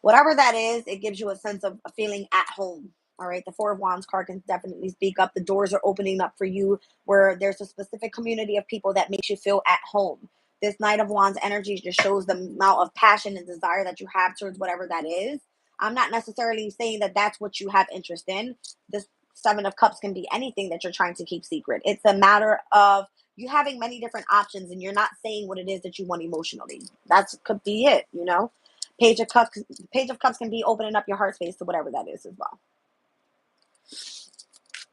Whatever that is, it gives you a sense of feeling at home. All right. The 4 of Wands card can definitely speak up. The doors are opening up for you where there's a specific community of people that makes you feel at home. This Knight of Wands energy just shows the amount of passion and desire that you have towards whatever that is. I'm not necessarily saying that that's what you have interest in. This 7 of Cups can be anything that you're trying to keep secret. It's a matter of you having many different options and you're not saying what it is that you want emotionally. That could be it, you know? Page of Cups can be opening up your heart space to whatever that is as well.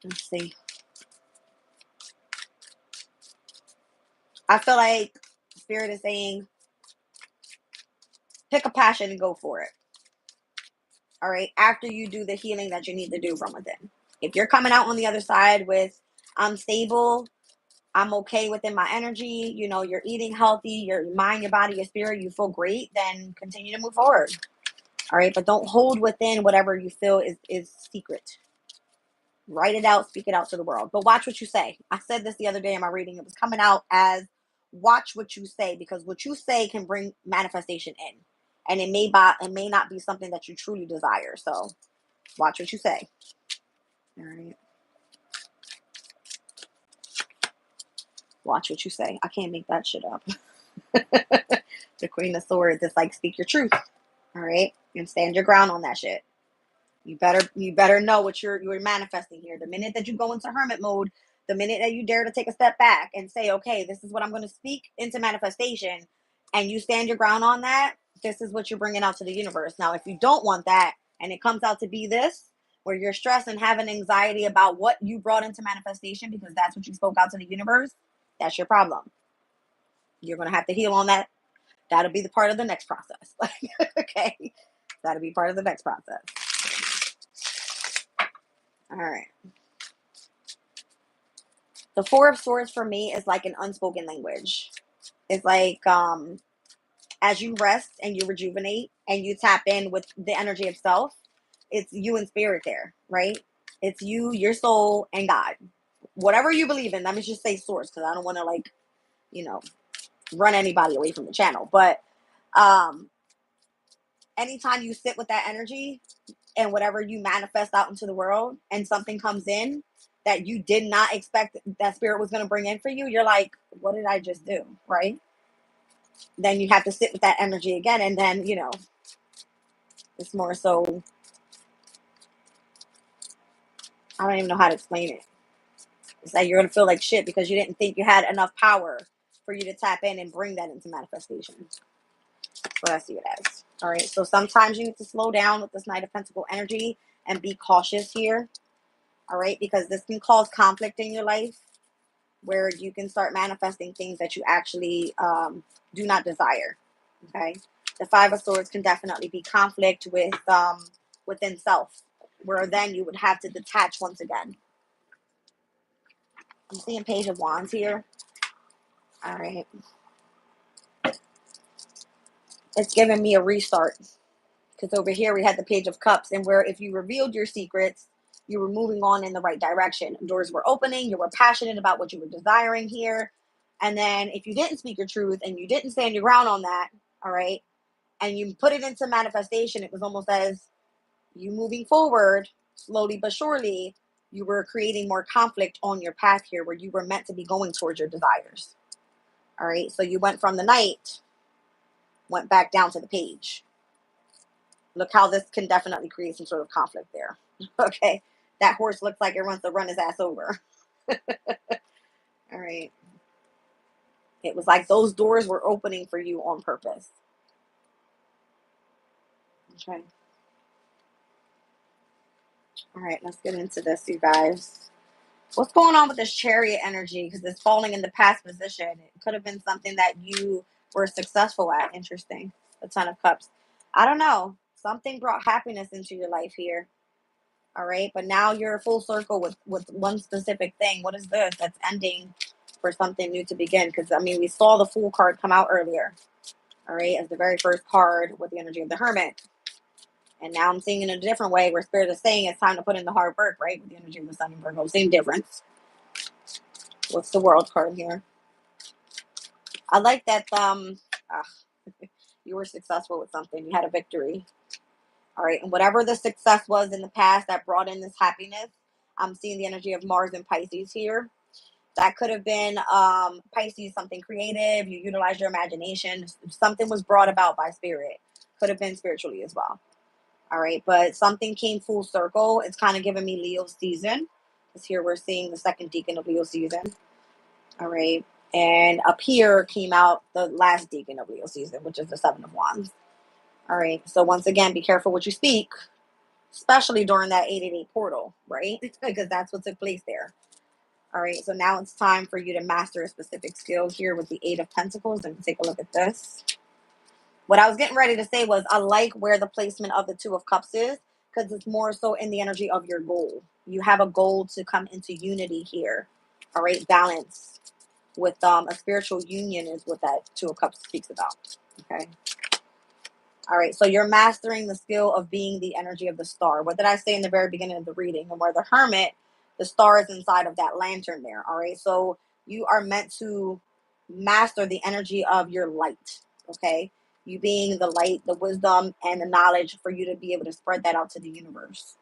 Let's see. I feel like Spirit is saying, pick a passion and go for it. All right. After you do the healing that you need to do from within. If you're coming out on the other side with, I'm stable, I'm okay within my energy, you know, you're eating healthy, your mind, your body, your spirit, you feel great, then continue to move forward. All right. But don't hold within whatever you feel is secret. Write it out, speak it out to the world. But watch what you say. I said this the other day in my reading. It was coming out as watch what you say, because what you say can bring manifestation in. And it may not be something that you truly desire. So watch what you say. All right. Watch what you say. I can't make that shit up. The Queen of Swords is like, speak your truth. All right. And stand your ground on that shit. You better know what you're manifesting here. The minute that you go into hermit mode, the minute that you dare to take a step back and say, okay, this is what I'm going to speak into manifestation, and you stand your ground on that, this is what you're bringing out to the universe. Now, if you don't want that and it comes out to be this, where you're stressed and having anxiety about what you brought into manifestation because that's what you spoke out to the universe, that's your problem. You're going to have to heal on that. That'll be the part of the next process. Okay. That'll be part of the next process. All right. The Four of Swords for me is like an unspoken language. It's like as you rest and you rejuvenate and you tap in with the energy of self, it's you and spirit there, right? It's you, your soul, and God. Whatever you believe in. Let me just say source because I don't want to like, you know, run anybody away from the channel. But um anytime you sit with that energy and whatever you manifest out into the world and something comes in that you did not expect that spirit was going to bring in for you, you're like, what did I just do? Right? Then you have to sit with that energy again. And then, you know, it's more so, I don't even know how to explain it. It's like you're going to feel like shit because you didn't think you had enough power for you to tap in and bring that into manifestation. That's what I see it as. All right. So sometimes you need to slow down with this Knight of Pentacle energy and be cautious here. All right. Because this can cause conflict in your life where you can start manifesting things that you actually do not desire. Okay. The Five of Swords can definitely be conflict with within self, where then you would have to detach once again. I'm seeing Page of Wands here. All right. It's giving me a restart. Because over here we had the Page of Cups, and where if you revealed your secrets, you were moving on in the right direction. Doors were opening. You were passionate about what you were desiring here. And then if you didn't speak your truth and you didn't stand your ground on that, all right, and you put it into manifestation, it was almost as you moving forward slowly but surely, you were creating more conflict on your path here where you were meant to be going towards your desires. All right. So you went from the Knight, went back down to the Page. Look how this can definitely create some sort of conflict there. Okay. That horse looks like it wants to run his ass over. All right. It was like those doors were opening for you on purpose. Okay. All right. Let's get into this, you guys. What's going on with this Chariot energy? Because it's falling in the past position. It could have been something that you were successful at. Interesting. A Ton of Cups. I don't know. Something brought happiness into your life here. All right. But now you're full circle with one specific thing. What is this that's ending for something new to begin? Because, I mean, we saw the Fool card come out earlier. All right. As the very first card with the energy of the Hermit. And now I'm seeing it in a different way where Spirit is saying it's time to put in the hard work, right? With the energy of the Sun and Virgo. Same difference. What's the World card here? I like that you were successful with something. You had a victory. All right. And whatever the success was in the past that brought in this happiness, I'm seeing the energy of Mars and Pisces here. That could have been Pisces, something creative. You utilized your imagination. Something was brought about by spirit. Could have been spiritually as well. All right. But something came full circle. It's kind of giving me Leo season. Because here we're seeing the second decan of Leo season. All right. And up here came out the last decan of Leo season, which is the Seven of Wands. All right. So once again, be careful what you speak, especially during that 888 portal, right? Because that's what took place there. All right. So now it's time for you to master a specific skill here with the Eight of Pentacles. And take a look at this. What I was getting ready to say was I like where the placement of the Two of Cups is because it's more so in the energy of your goal. You have a goal to come into unity here. All right. Balance with a spiritual union is what that Two of Cups speaks about. Okay. All right. So you're mastering the skill of being the energy of the star. What did I say in the very beginning of the reading? And where the Hermit, the star is inside of that lantern there. All right. So you are meant to master the energy of your light. Okay. You being the light, the wisdom, and the knowledge for you to be able to spread that out to the universe.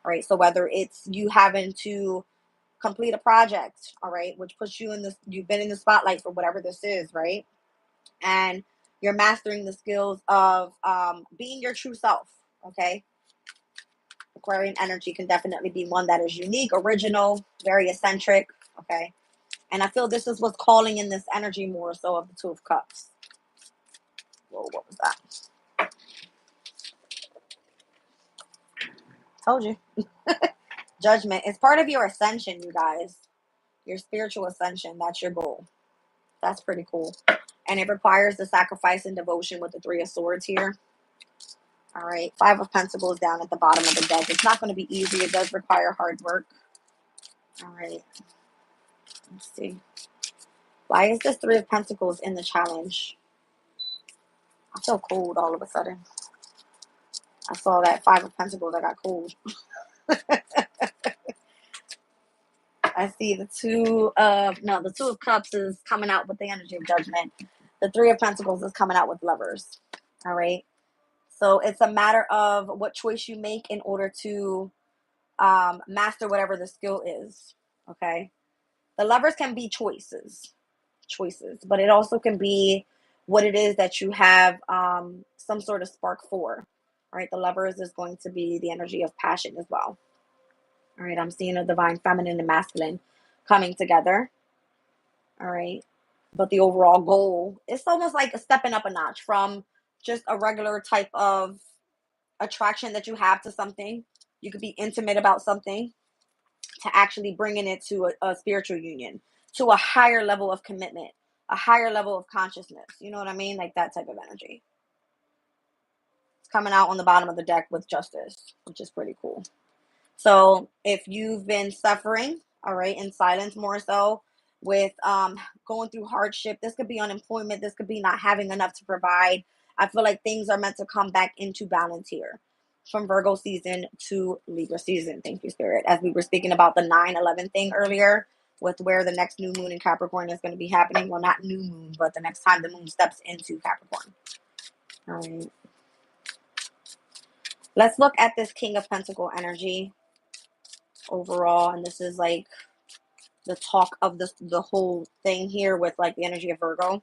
All right. So whether it's you having to complete a project, all right, which puts you in this, you've been in the spotlight for whatever this is, right? And you're mastering the skills of being your true self, okay? Aquarian energy can definitely be one that is unique, original, very eccentric, okay? And I feel this is what's calling in this energy more so of the Two of Cups. Whoa, what was that? Told you. Judgment. It's part of your ascension, you guys. Your spiritual ascension. That's your goal. That's pretty cool. And it requires the sacrifice and devotion with the Three of Swords here. All right, Five of Pentacles down at the bottom of the deck. It's not going to be easy. It does require hard work. All right, let's see. Why is this Three of Pentacles in the challenge? I feel cold all of a sudden. I saw that Five of Pentacles. I got cold. I see the Two of Cups is coming out with the energy of Judgment. The Three of Pentacles is coming out with Lovers. All right. So it's a matter of what choice you make in order to master whatever the skill is. Okay. The Lovers can be choices, but it also can be what it is that you have some sort of spark for. All right. The Lovers is going to be the energy of passion as well. All right. I'm seeing a divine feminine and masculine coming together. All right. But the overall goal, it's almost like a stepping up a notch from just a regular type of attraction that you have to something. You could be intimate about something to actually bringing it to a spiritual union, to a higher level of commitment, a higher level of consciousness. You know what I mean? Like that type of energy. It's coming out on the bottom of the deck with Justice, which is pretty cool. So if you've been suffering, all right, in silence more so with going through hardship, this could be unemployment, this could be not having enough to provide. I feel like things are meant to come back into balance here from Virgo season to Libra season. Thank you, Spirit. As we were speaking about the 9/11 thing earlier with where the next new moon in Capricorn is going to be happening. Well, not new moon, but the next time the moon steps into Capricorn. All right. Let's look at this King of Pentacle energy overall, and this is like the talk of the whole thing here with like the energy of Virgo.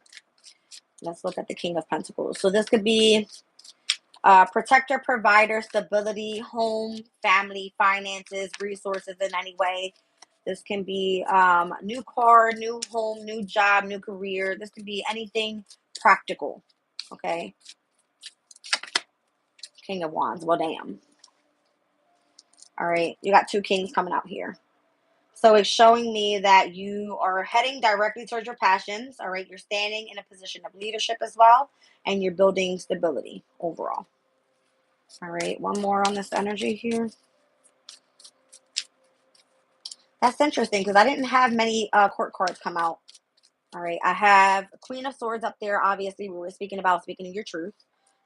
Let's look at the King of Pentacles. So this could be protector, provider, stability, home, family, finances, resources in any way. This can be new car, new home, new job, new career. This could be anything practical. Okay. King of Wands. Well, damn. All right. You got two kings coming out here. So it's showing me that you are heading directly towards your passions. All right. You're standing in a position of leadership as well. And you're building stability overall. All right. One more on this energy here. That's interesting because I didn't have many court cards come out. All right. I have Queen of Swords up there. Obviously, we were speaking about speaking your truth.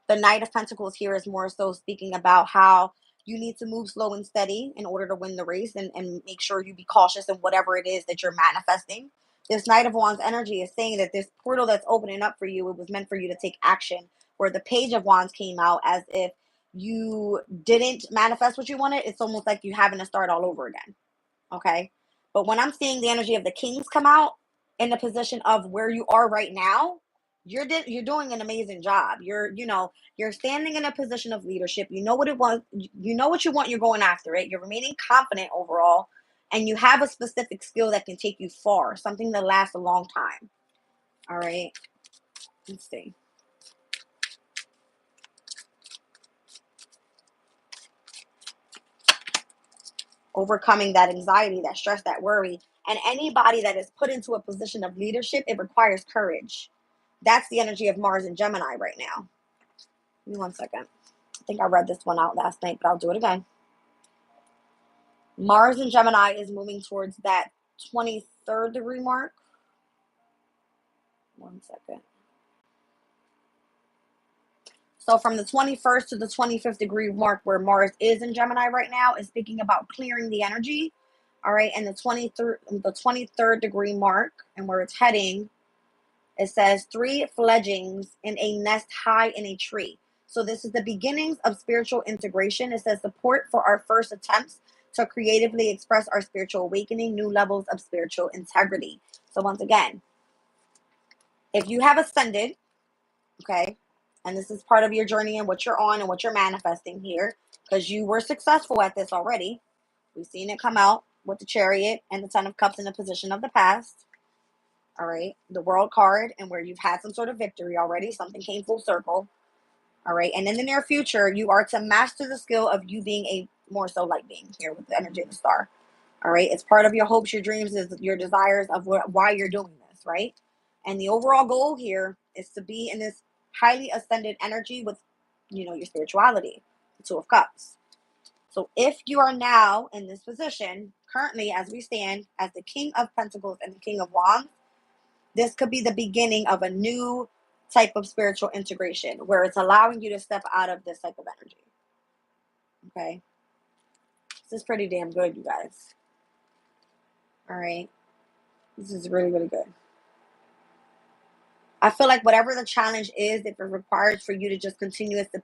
The Knight of Pentacles here is more so speaking about how you need to move slow and steady in order to win the race and make sure you be cautious in whatever it is that you're manifesting. This Knight of Wands energy is saying that this portal that's opening up for you, it was meant for you to take action. Where the Page of Wands came out as if you didn't manifest what you wanted, it's almost like you having to start all over again. Okay. But when I'm seeing the energy of the Kings come out in the position of where you are right now, you're doing an amazing job. You're standing in a position of leadership. You know what it was. You know what you want. You're going after it. You're remaining confident overall, and you have a specific skill that can take you far. Something that lasts a long time. All right. Let's see. Overcoming that anxiety, that stress, that worry, and anybody that is put into a position of leadership, it requires courage. That's the energy of Mars and Gemini right now. Give me 1 second. I think I read this one out last night, but I'll do it again. Mars and Gemini is moving towards that 23rd degree mark. 1 second. So from the 21st to the 25th degree mark where Mars is in Gemini right now is speaking about clearing the energy. All right. And the 23rd degree mark and where it's heading, it says 3 fledglings in a nest high in a tree. So this is the beginnings of spiritual integration. It says support for our first attempts to creatively express our spiritual awakening, new levels of spiritual integrity. So once again, if you have ascended, okay, and this is part of your journey and what you're on and what you're manifesting here, because you were successful at this already. We've seen it come out with the Chariot and the Ten of Cups in the position of the past. All right, the World card, and where you've had some sort of victory already, something came full circle. All right, and in the near future, you are to master the skill of you being a more so light being here with the energy of the star. All right, it's part of your hopes, your dreams, is your desires of why you're doing this, right? And the overall goal here is to be in this highly ascended energy with your spirituality, the Two of Cups. So if you are now in this position, currently as we stand, as the King of Pentacles and the King of Wands, this could be the beginning of a new type of spiritual integration where it's allowing you to step out of this type of energy. Okay? This is pretty damn good, you guys. All right? This is really, really good. I feel like whatever the challenge is, if it requires for you to just continuously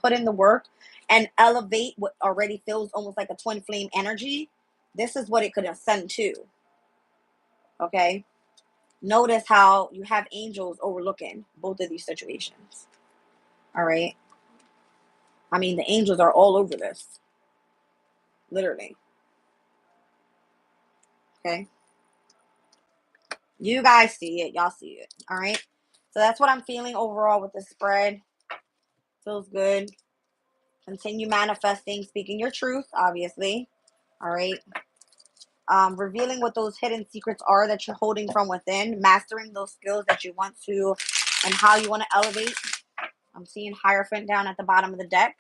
put in the work and elevate what already feels almost like a twin flame energy, this is what it could ascend to. Okay? Notice how you have angels overlooking both of these situations. All right? I mean, the angels are all over this. Literally. Okay? You guys see it. Y'all see it. All right? So that's what I'm feeling overall with the spread. Feels good. Continue manifesting, speaking your truth, obviously. All right. Revealing what those hidden secrets are that you're holding from within, mastering those skills that you want to and how you want to elevate. I'm seeing Hierophant down at the bottom of the deck.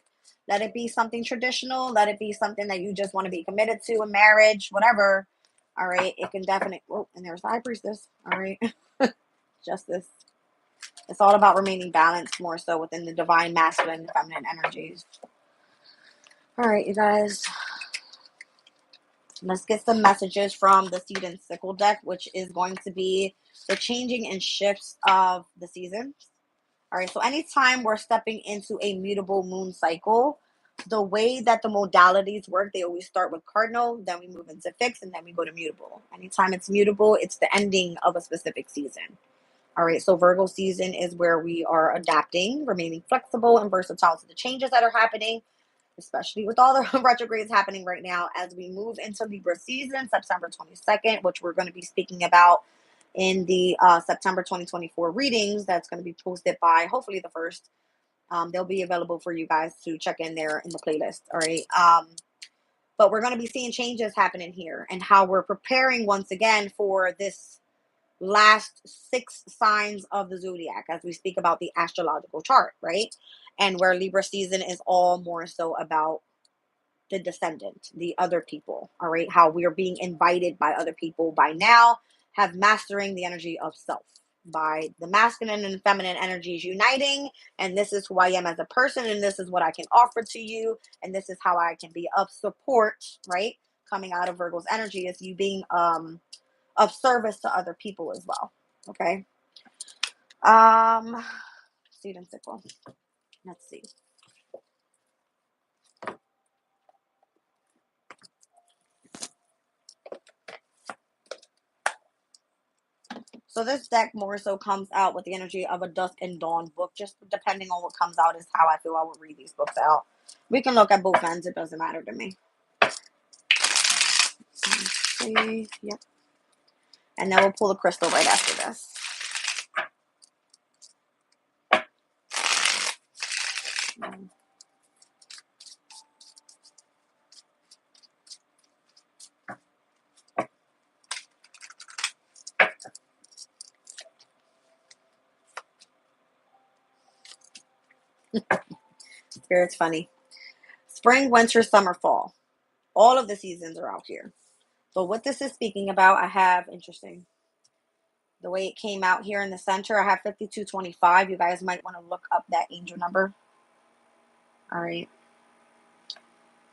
Let it be something traditional. Let it be something that you just want to be committed to in marriage, whatever. All right. It can definitely. Oh, and there's the High Priestess. All right. Justice. It's all about remaining balanced more so within the divine masculine and feminine energies. All right, you guys. Let's get some messages from the Seed and Sickle deck, which is going to be the changing and shifts of the seasons. All right, so anytime we're stepping into a mutable moon cycle, the way that the modalities work, they always start with cardinal, then we move into fixed, and then we go to mutable. Anytime it's mutable, it's the ending of a specific season. All right, so Virgo season is where we are adapting, remaining flexible and versatile to the changes that are happening, especially with all the retrogrades happening right now as we move into Libra season, September 22nd, which we're going to be speaking about in the September 2024 readings. That's going to be posted by hopefully the 1st. They'll be available for you guys to check in there in the playlist. All right. But we're going to be seeing changes happening here and how we're preparing once again for this last 6 signs of the zodiac as we speak about the astrological chart, right? And where Libra season is all more so about the descendant, the other people, all right? How we are being invited by other people by now, have mastering the energy of self by the masculine and feminine energies uniting. And this is who I am as a person, and this is what I can offer to you, and this is how I can be of support, right? Coming out of Virgo's energy is you being of service to other people as well. Okay. Seed and sickle. Let's see. So this deck more so comes out with the energy of a Dusk and Dawn book. Just depending on what comes out is how I feel I would read these books out. We can look at both ends. It doesn't matter to me. Let's see. Yep. And then we'll pull the crystal right after this. Spirit's funny. Spring, winter, summer, fall. All of the seasons are out here. But what this is speaking about, I have, interesting, the way it came out here in the center, I have 5225. You guys might want to look up that angel number. All right.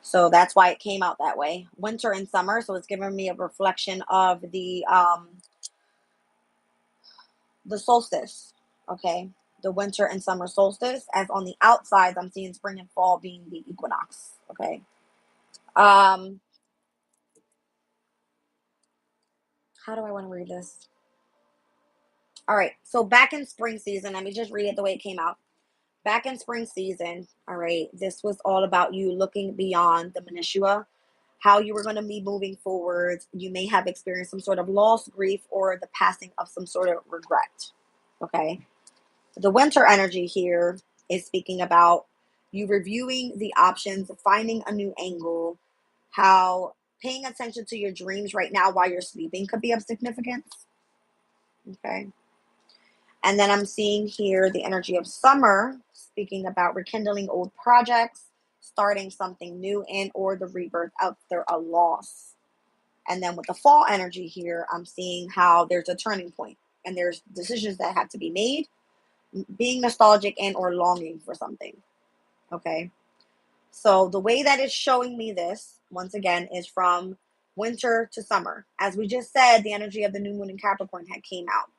So that's why it came out that way. Winter and summer. So it's giving me a reflection of the solstice. Okay. The winter and summer solstice. As on the outside, I'm seeing spring and fall being the equinox. Okay. How do I want to read this? All right. So back in spring season, let me just read it the way it came out. Back in spring season, all right, this was all about you looking beyond the minutiae, how you were going to be moving forward. You may have experienced some sort of loss, grief, or the passing of some sort of regret. Okay. The winter energy here is speaking about you reviewing the options, finding a new angle, how paying attention to your dreams right now while you're sleeping could be of significance. Okay. And then I'm seeing here the energy of summer, speaking about rekindling old projects, starting something new, and or the rebirth after a loss. And then with the fall energy here, I'm seeing how there's a turning point and there's decisions that have to be made, being nostalgic and or longing for something. Okay. So the way that it's showing me this, once again, is from winter to summer. As we just said, the energy of the new moon in Capricorn had came out.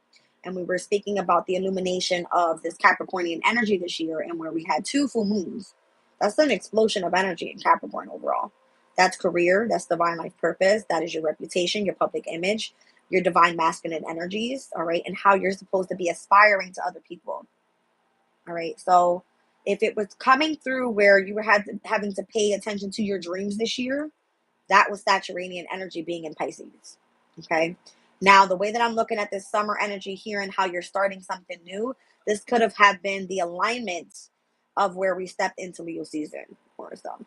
And we were speaking about the illumination of this Capricornian energy this year, and where we had 2 full moons. That's an explosion of energy in Capricorn overall. That's career, that's divine life purpose, that is your reputation, your public image, your divine masculine energies, all right, and how you're supposed to be aspiring to other people. All right. So if it was coming through where you were having to pay attention to your dreams this year, that was Saturnian energy being in Pisces. Okay. Now, the way that I'm looking at this summer energy here and how you're starting something new, this could have had been the alignment of where we stepped into Leo season or so.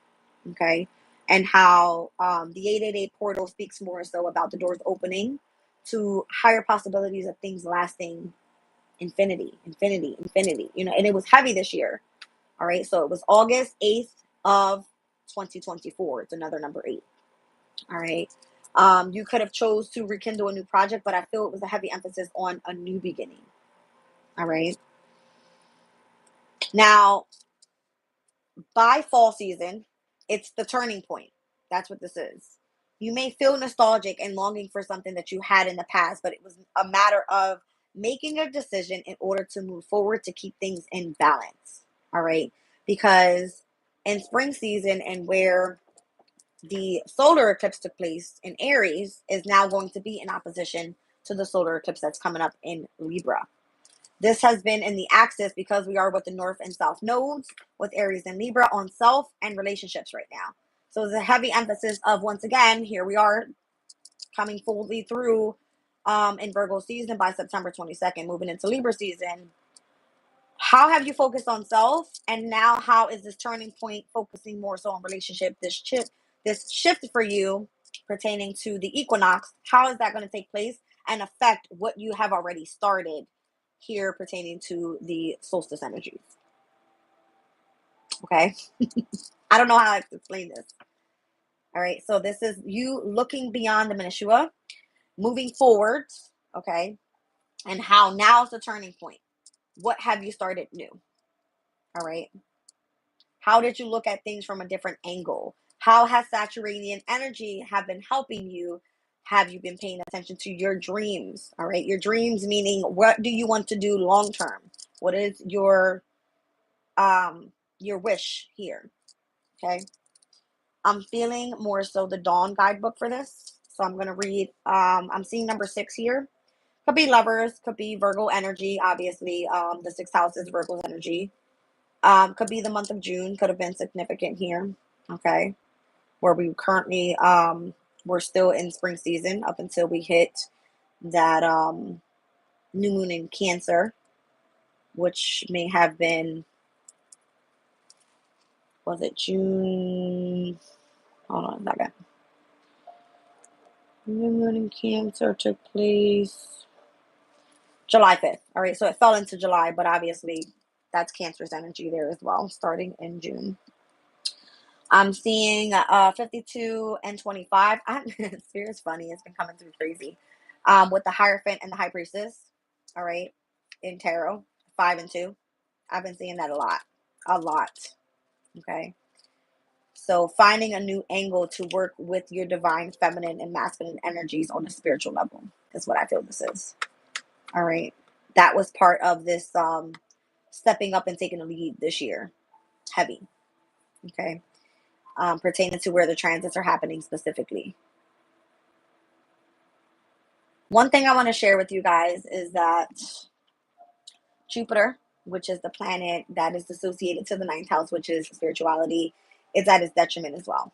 Okay. And how the 888 portal speaks more so about the doors opening to higher possibilities of things lasting infinity, infinity, infinity. And it was heavy this year. All right. So it was August 8th of 2024. It's another number 8. All right. You could have chose to rekindle a new project, but I feel it was a heavy emphasis on a new beginning. All right. Now, by fall season, it's the turning point. That's what this is. You may feel nostalgic and longing for something that you had in the past, but it was a matter of making a decision in order to move forward to keep things in balance. All right. Because in spring season, and where the solar eclipse took place in Aries, is now going to be in opposition to the solar eclipse that's coming up in Libra. This has been in the axis because we are with the north and south nodes with Aries and Libra on self and relationships right now. So there's a heavy emphasis of, once again, here we are coming fully through in Virgo season by September 22nd, moving into Libra season. How have you focused on self? And now how is this turning point focusing more so on relationship? This shift for you pertaining to the equinox, how is that going to take place and affect what you have already started here pertaining to the solstice energies? Okay. I don't know how to explain this. All right. So this is you looking beyond the minutiae, moving forward. Okay. And how now is the turning point. What have you started new? All right. How did you look at things from a different angle? How has Saturnian energy have been helping you? Have you been paying attention to your dreams? All right. Your dreams meaning, what do you want to do long term? What is your wish here? Okay. I'm feeling more so the dawn guidebook for this. So I'm gonna read I'm seeing number 6 here. Could be lovers, could be Virgo energy, obviously. The 6th house is Virgo's energy. Could be the month of June, could have been significant here. Okay. Where we currently we're still in spring season up until we hit that new moon in Cancer, which may have been, was it June? Hold on a second. New moon in Cancer took place July 5th. All right, so it fell into July, but obviously that's Cancer's energy there as well, starting in June. I'm seeing 52 and 25. Spirit's funny. It's been coming through crazy. With the Hierophant and the High Priestess. All right. In tarot, 5 and 2. I've been seeing that a lot. A lot. Okay. So finding a new angle to work with your divine feminine and masculine energies on a spiritual level is what I feel this is. All right. That was part of this stepping up and taking a lead this year. Heavy. Okay. Pertaining to where the transits are happening specifically. One thing I want to share with you guys is that Jupiter, which is the planet that is associated to the 9th house, which is spirituality, is at its detriment as well.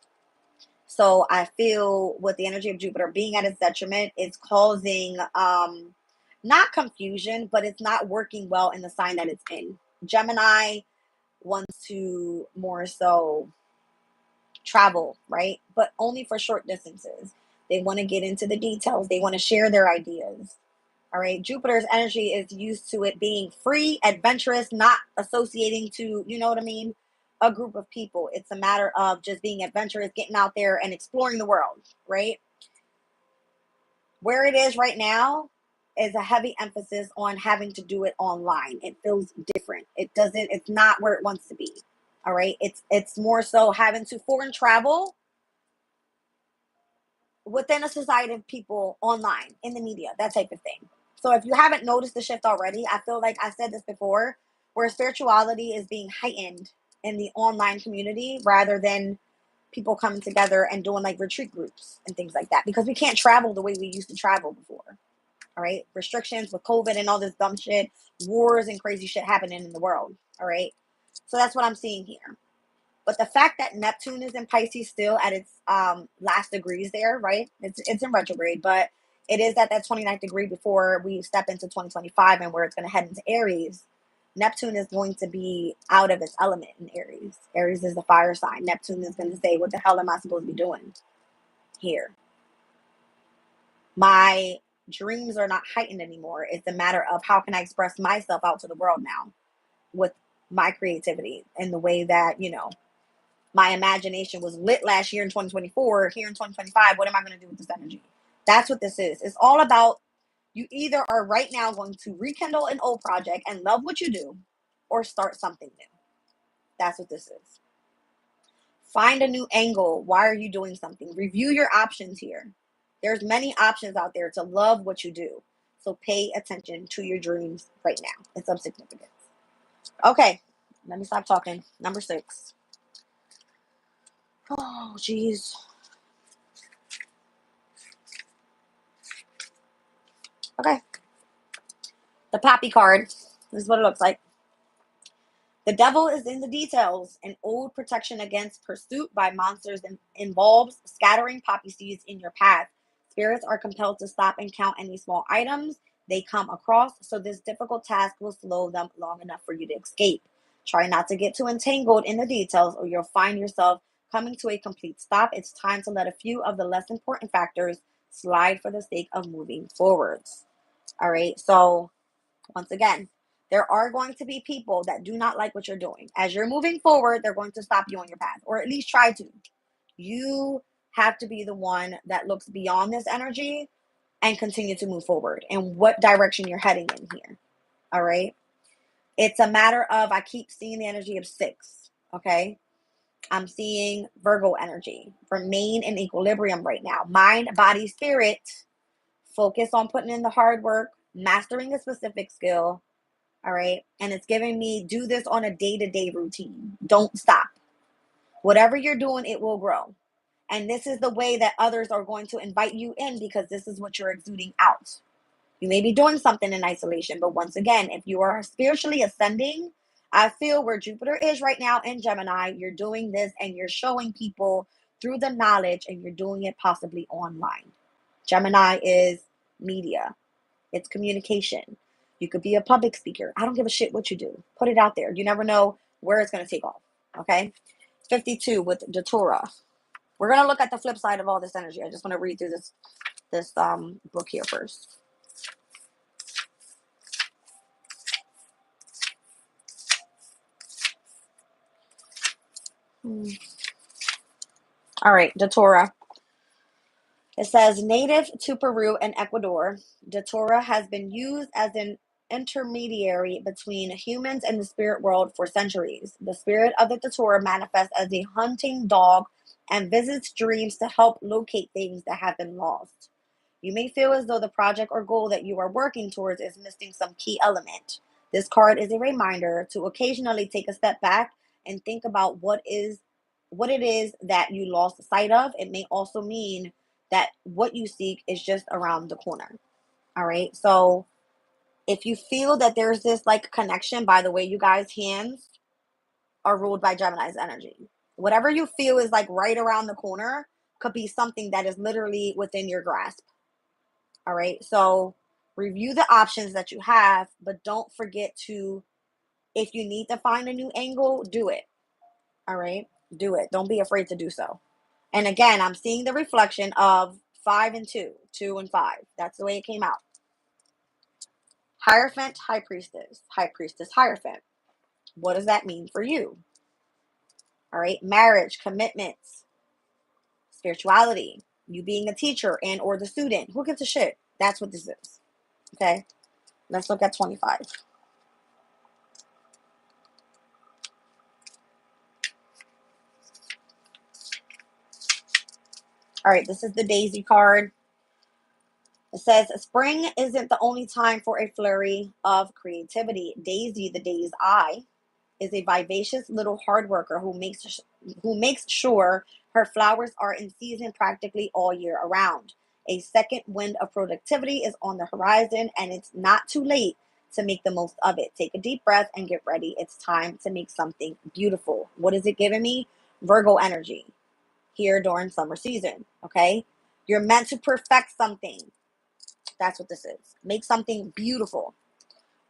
So I feel with the energy of Jupiter being at its detriment, it's causing not confusion, but it's not working well in the sign that it's in. Gemini wants to more so travel, right? But only for short distances. They want to get into the details. They want to share their ideas. All right. Jupiter's energy is used to it being free, adventurous, not associating to, you know what I mean, a group of people. It's a matter of just being adventurous, getting out there and exploring the world, right? Where it is right now is a heavy emphasis on having to do it online. It feels different. It's not where it wants to be. All right. It's more so having to foreign travel within a society of people online, in the media, that type of thing. So if you haven't noticed the shift already, I feel like I said this before, where spirituality is being heightened in the online community rather than people coming together and doing like retreat groups and things like that, because we can't travel the way we used to travel before. All right. Restrictions with COVID and all this dumb shit, wars and crazy shit happening in the world. All right. So that's what I'm seeing here. But the fact that Neptune is in Pisces still at its last degrees there, right? It's in retrograde, but it is at that 29th degree before we step into 2025 and where it's going to head into Aries. Neptune is going to be out of its element in Aries. Aries is the fire sign. Neptune is going to say, what the hell am I supposed to be doing here? My dreams are not heightened anymore. It's a matter of how can I express myself out to the world now with my creativity and the way that, my imagination was lit last year in 2024. Here in 2025, what am I going to do with this energy? That's what this is. It's all about, you either are right now going to rekindle an old project and love what you do, or start something new. That's what this is. Find a new angle. Why are you doing something? Review your options here. There's many options out there to love what you do. So pay attention to your dreams right now. It's of significance. Okay, let me stop talking. Number 6. Oh, jeez. Okay. The Poppy card. This is what it looks like. The devil is in the details. An old protection against pursuit by monsters involves scattering poppy seeds in your path. Spirits are compelled to stop and count any small items they come across, so this difficult task will slow them long enough for you to escape. Try not to get too entangled in the details, or you'll find yourself coming to a complete stop. It's time to let a few of the less important factors slide for the sake of moving forwards. All right, so once again, there are going to be people that do not like what you're doing. As you're moving forward, they're going to stop you on your path, or at least try to. You have to be the one that looks beyond this energy and continue to move forward and what direction you're heading in here. All right. It's a matter of, I keep seeing the energy of 6. Okay. I'm seeing Virgo energy. Remain in equilibrium right now. Mind, body, spirit. Focus on putting in the hard work, mastering a specific skill. All right. And it's giving me, do this on a day-to-day routine. Don't stop. Whatever you're doing, it will grow. And this is the way that others are going to invite you in, because this is what you're exuding out. You may be doing something in isolation, but once again, if you are spiritually ascending, I feel where Jupiter is right now in Gemini, you're doing this and you're showing people through the knowledge, and you're doing it possibly online. Gemini is media. It's communication. You could be a public speaker. I don't give a shit what you do. Put it out there. You never know where it's going to take off. Okay. 52 with Datura. We're going to look at the flip side of all this energy. I just want to read through this book here first. All right, Datura. It says, native to Peru and Ecuador, Datura has been used as an intermediary between humans and the spirit world for centuries. The spirit of the Datura manifests as a hunting dog and visits dreams to help locate things that have been lost. You may feel as though the project or goal that you are working towards is missing some key element. This card is a reminder to occasionally take a step back and think about what it is that you lost sight of. It may also mean that what you seek is just around the corner. All right. So if you feel that there's this like connection, by the way, you guys' hands are ruled by Gemini's energy. Whatever you feel is like right around the corner could be something that is literally within your grasp. All right. So review the options that you have, but don't forget to, if you need to find a new angle, do it. All right. Do it. Don't be afraid to do so. And again, I'm seeing the reflection of 5 and 2, 2 and 5. That's the way it came out. Hierophant, high priestess. High priestess, hierophant. What does that mean for you? All right. Marriage, commitments, spirituality, you being a teacher and or the student. Who gives a shit? That's what this is. Okay. Let's look at 25. All right. This is the Daisy card. It says, spring isn't the only time for a flurry of creativity. Daisy, the day's eye, is a vivacious little hard worker who makes sure her flowers are in season practically all year around. A second wind of productivity is on the horizon, and it's not too late to make the most of it. Take a deep breath and get ready. It's time to make something beautiful. What is it giving me? Virgo energy here during summer season. Okay. You're meant to perfect something. That's what this is. Make something beautiful.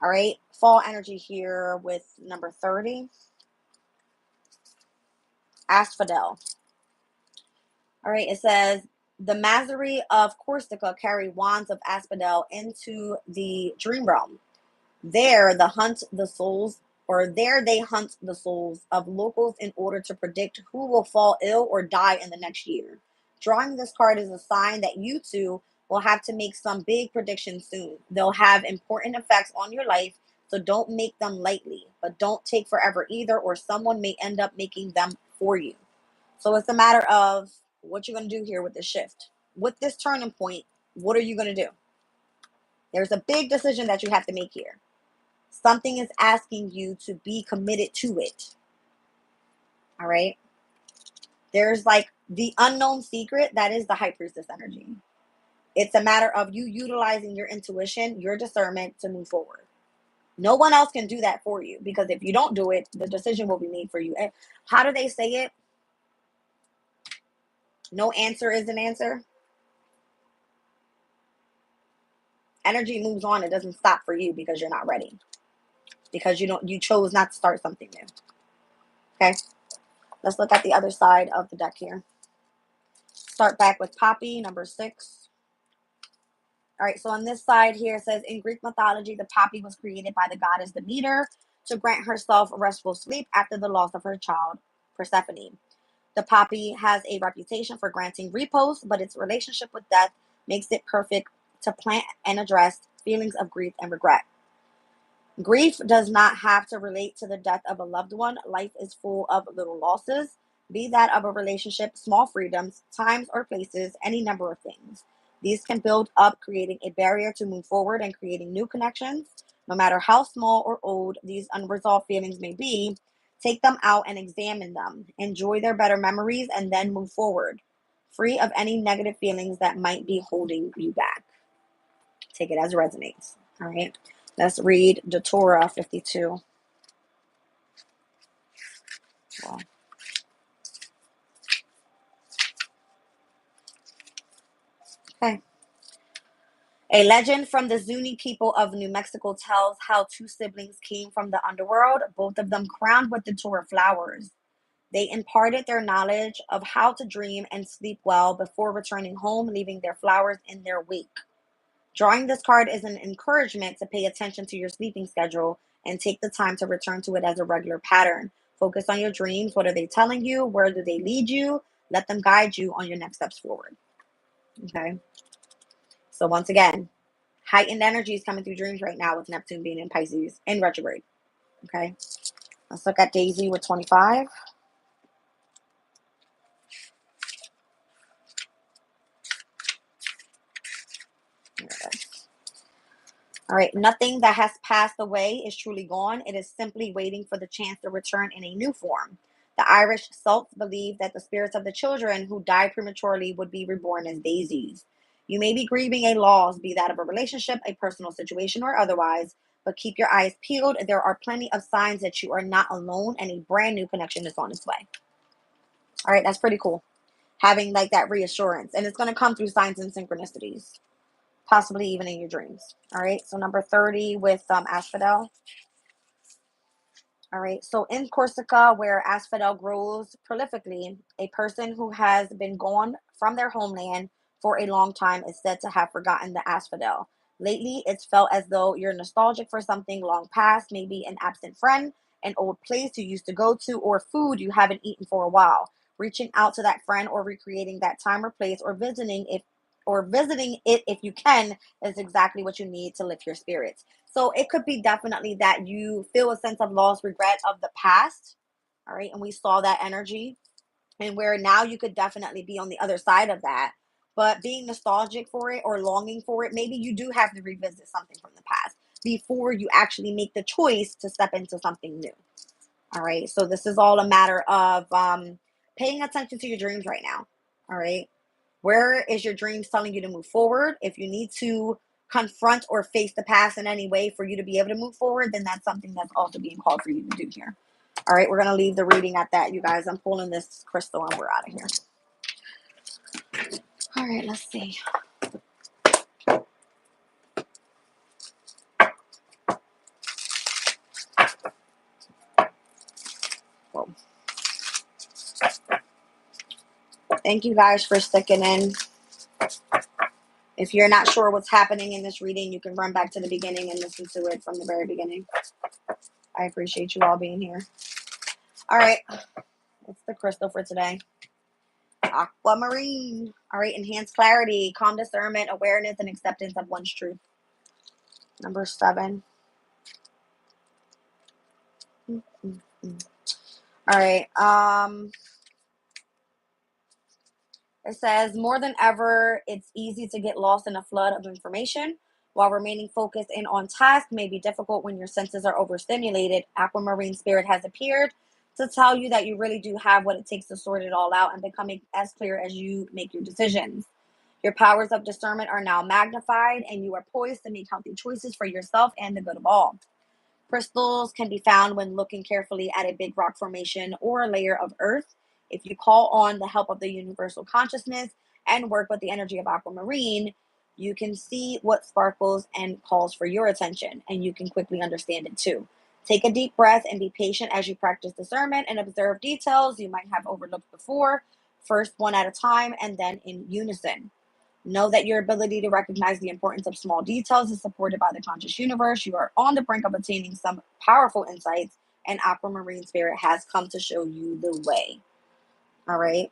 All right. Fall energy here with number 30. Asphodel. All right. It says the Mazari of Corsica carry wands of asphodel into the dream realm. There they hunt the souls of locals in order to predict who will fall ill or die in the next year. Drawing this card is a sign that you two will have to make some big predictions soon. They'll have important effects on your life, so don't make them lightly, but don't take forever either, or someone may end up making them for you. So it's a matter of what you're going to do here with this shift. With this turning point, what are you going to do? There's a big decision that you have to make here. Something is asking you to be committed to it. All right. There's like the unknown secret that is the high priestess energy. It's a matter of you utilizing your intuition, your discernment to move forward. No one else can do that for you, because if you don't do it, the decision will be made for you. And how do they say it? No answer is an answer. Energy moves on. It doesn't stop for you because you're not ready. Because you chose not to start something new. Okay. Let's look at the other side of the deck here. Start back with Poppy, number 6. All right, so on this side here, it says, in Greek mythology, the poppy was created by the goddess Demeter to grant herself restful sleep after the loss of her child, Persephone. The poppy has a reputation for granting repose, but its relationship with death makes it perfect to plant and address feelings of grief and regret. Grief does not have to relate to the death of a loved one. Life is full of little losses, be that of a relationship, small freedoms, times or places, any number of things. These can build up, creating a barrier to move forward and creating new connections. No matter how small or old these unresolved feelings may be, take them out and examine them. Enjoy their better memories and then move forward, free of any negative feelings that might be holding you back. Take it as it resonates. All right. Let's read Datura 52. Well, okay. A legend from the Zuni people of New Mexico tells how two siblings came from the underworld, both of them crowned with Datura flowers. They imparted their knowledge of how to dream and sleep well before returning home, leaving their flowers in their wake. Drawing this card is an encouragement to pay attention to your sleeping schedule and take the time to return to it as a regular pattern. Focus on your dreams. What are they telling you? Where do they lead you? Let them guide you on your next steps forward. Okay. So once again, heightened energy is coming through dreams right now with Neptune being in Pisces in retrograde. Okay. Let's look at Daisy with 25. All right. Nothing that has passed away is truly gone. It is simply waiting for the chance to return in a new form. The Irish Celts believed that the spirits of the children who died prematurely would be reborn as daisies. You may be grieving a loss, be that of a relationship, a personal situation, or otherwise, but keep your eyes peeled. There are plenty of signs that you are not alone and a brand new connection is on its way. All right. That's pretty cool. Having like that reassurance. And it's going to come through signs and synchronicities, possibly even in your dreams. All right. So number 30 with asphodel. All right. So in Corsica, where asphodel grows prolifically, a person who has been gone from their homeland for a long time is said to have forgotten the asphodel. Lately, it's felt as though you're nostalgic for something long past, maybe an absent friend, an old place you used to go to, or food you haven't eaten for a while. Reaching out to that friend or recreating that time or place or visiting it if you can is exactly what you need to lift your spirits. So it could be definitely that you feel a sense of loss, regret of the past. All right. And we saw that energy, and where now you could definitely be on the other side of that, but being nostalgic for it or longing for it, maybe you do have to revisit something from the past before you actually make the choice to step into something new. All right, so this is all a matter of paying attention to your dreams right now. All right, where is your dreams telling you to move forward? If you need to confront or face the past in any way for you to be able to move forward, then that's something that's also being called for you to do here. All right, we're going to leave the reading at that, you guys. I'm pulling this crystal and we're out of here. All right, let's see. Whoa. Thank you guys for sticking in. If you're not sure what's happening in this reading, you can run back to the beginning and listen to it from the very beginning. I appreciate you all being here. All right, that's the crystal for today. Aquamarine. All right, enhanced clarity, calm discernment, awareness, and acceptance of one's truth. Number 7. All right. It says, more than ever, it's easy to get lost in a flood of information. While remaining focused and on task may be difficult when your senses are overstimulated, Aquamarine Spirit has appeared to tell you that you really do have what it takes to sort it all out and becoming as clear as you make your decisions. Your powers of discernment are now magnified, and you are poised to make healthy choices for yourself and the good of all. Crystals can be found when looking carefully at a big rock formation or a layer of earth. If you call on the help of the universal consciousness and work with the energy of aquamarine, you can see what sparkles and calls for your attention, and you can quickly understand it too. Take a deep breath and be patient as you practice discernment and observe details you might have overlooked before, first one at a time and then in unison. Know that your ability to recognize the importance of small details is supported by the conscious universe. You are on the brink of attaining some powerful insights, and Aquamarine Spirit has come to show you the way. All right.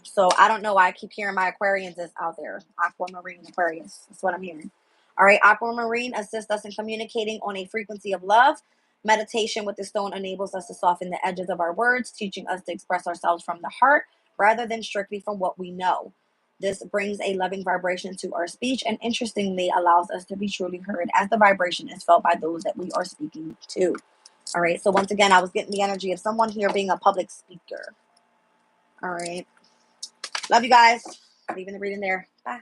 So I don't know why I keep hearing my Aquarians is out there. Aquamarine Aquarius. That's what I'm hearing. All right. Aquamarine assists us in communicating on a frequency of love. Meditation with the stone enables us to soften the edges of our words, teaching us to express ourselves from the heart rather than strictly from what we know. This brings a loving vibration to our speech and interestingly allows us to be truly heard as the vibration is felt by those that we are speaking to. All right. So once again, I was getting the energy of someone here being a public speaker. All right. Love you guys. Leaving the reading there. Bye.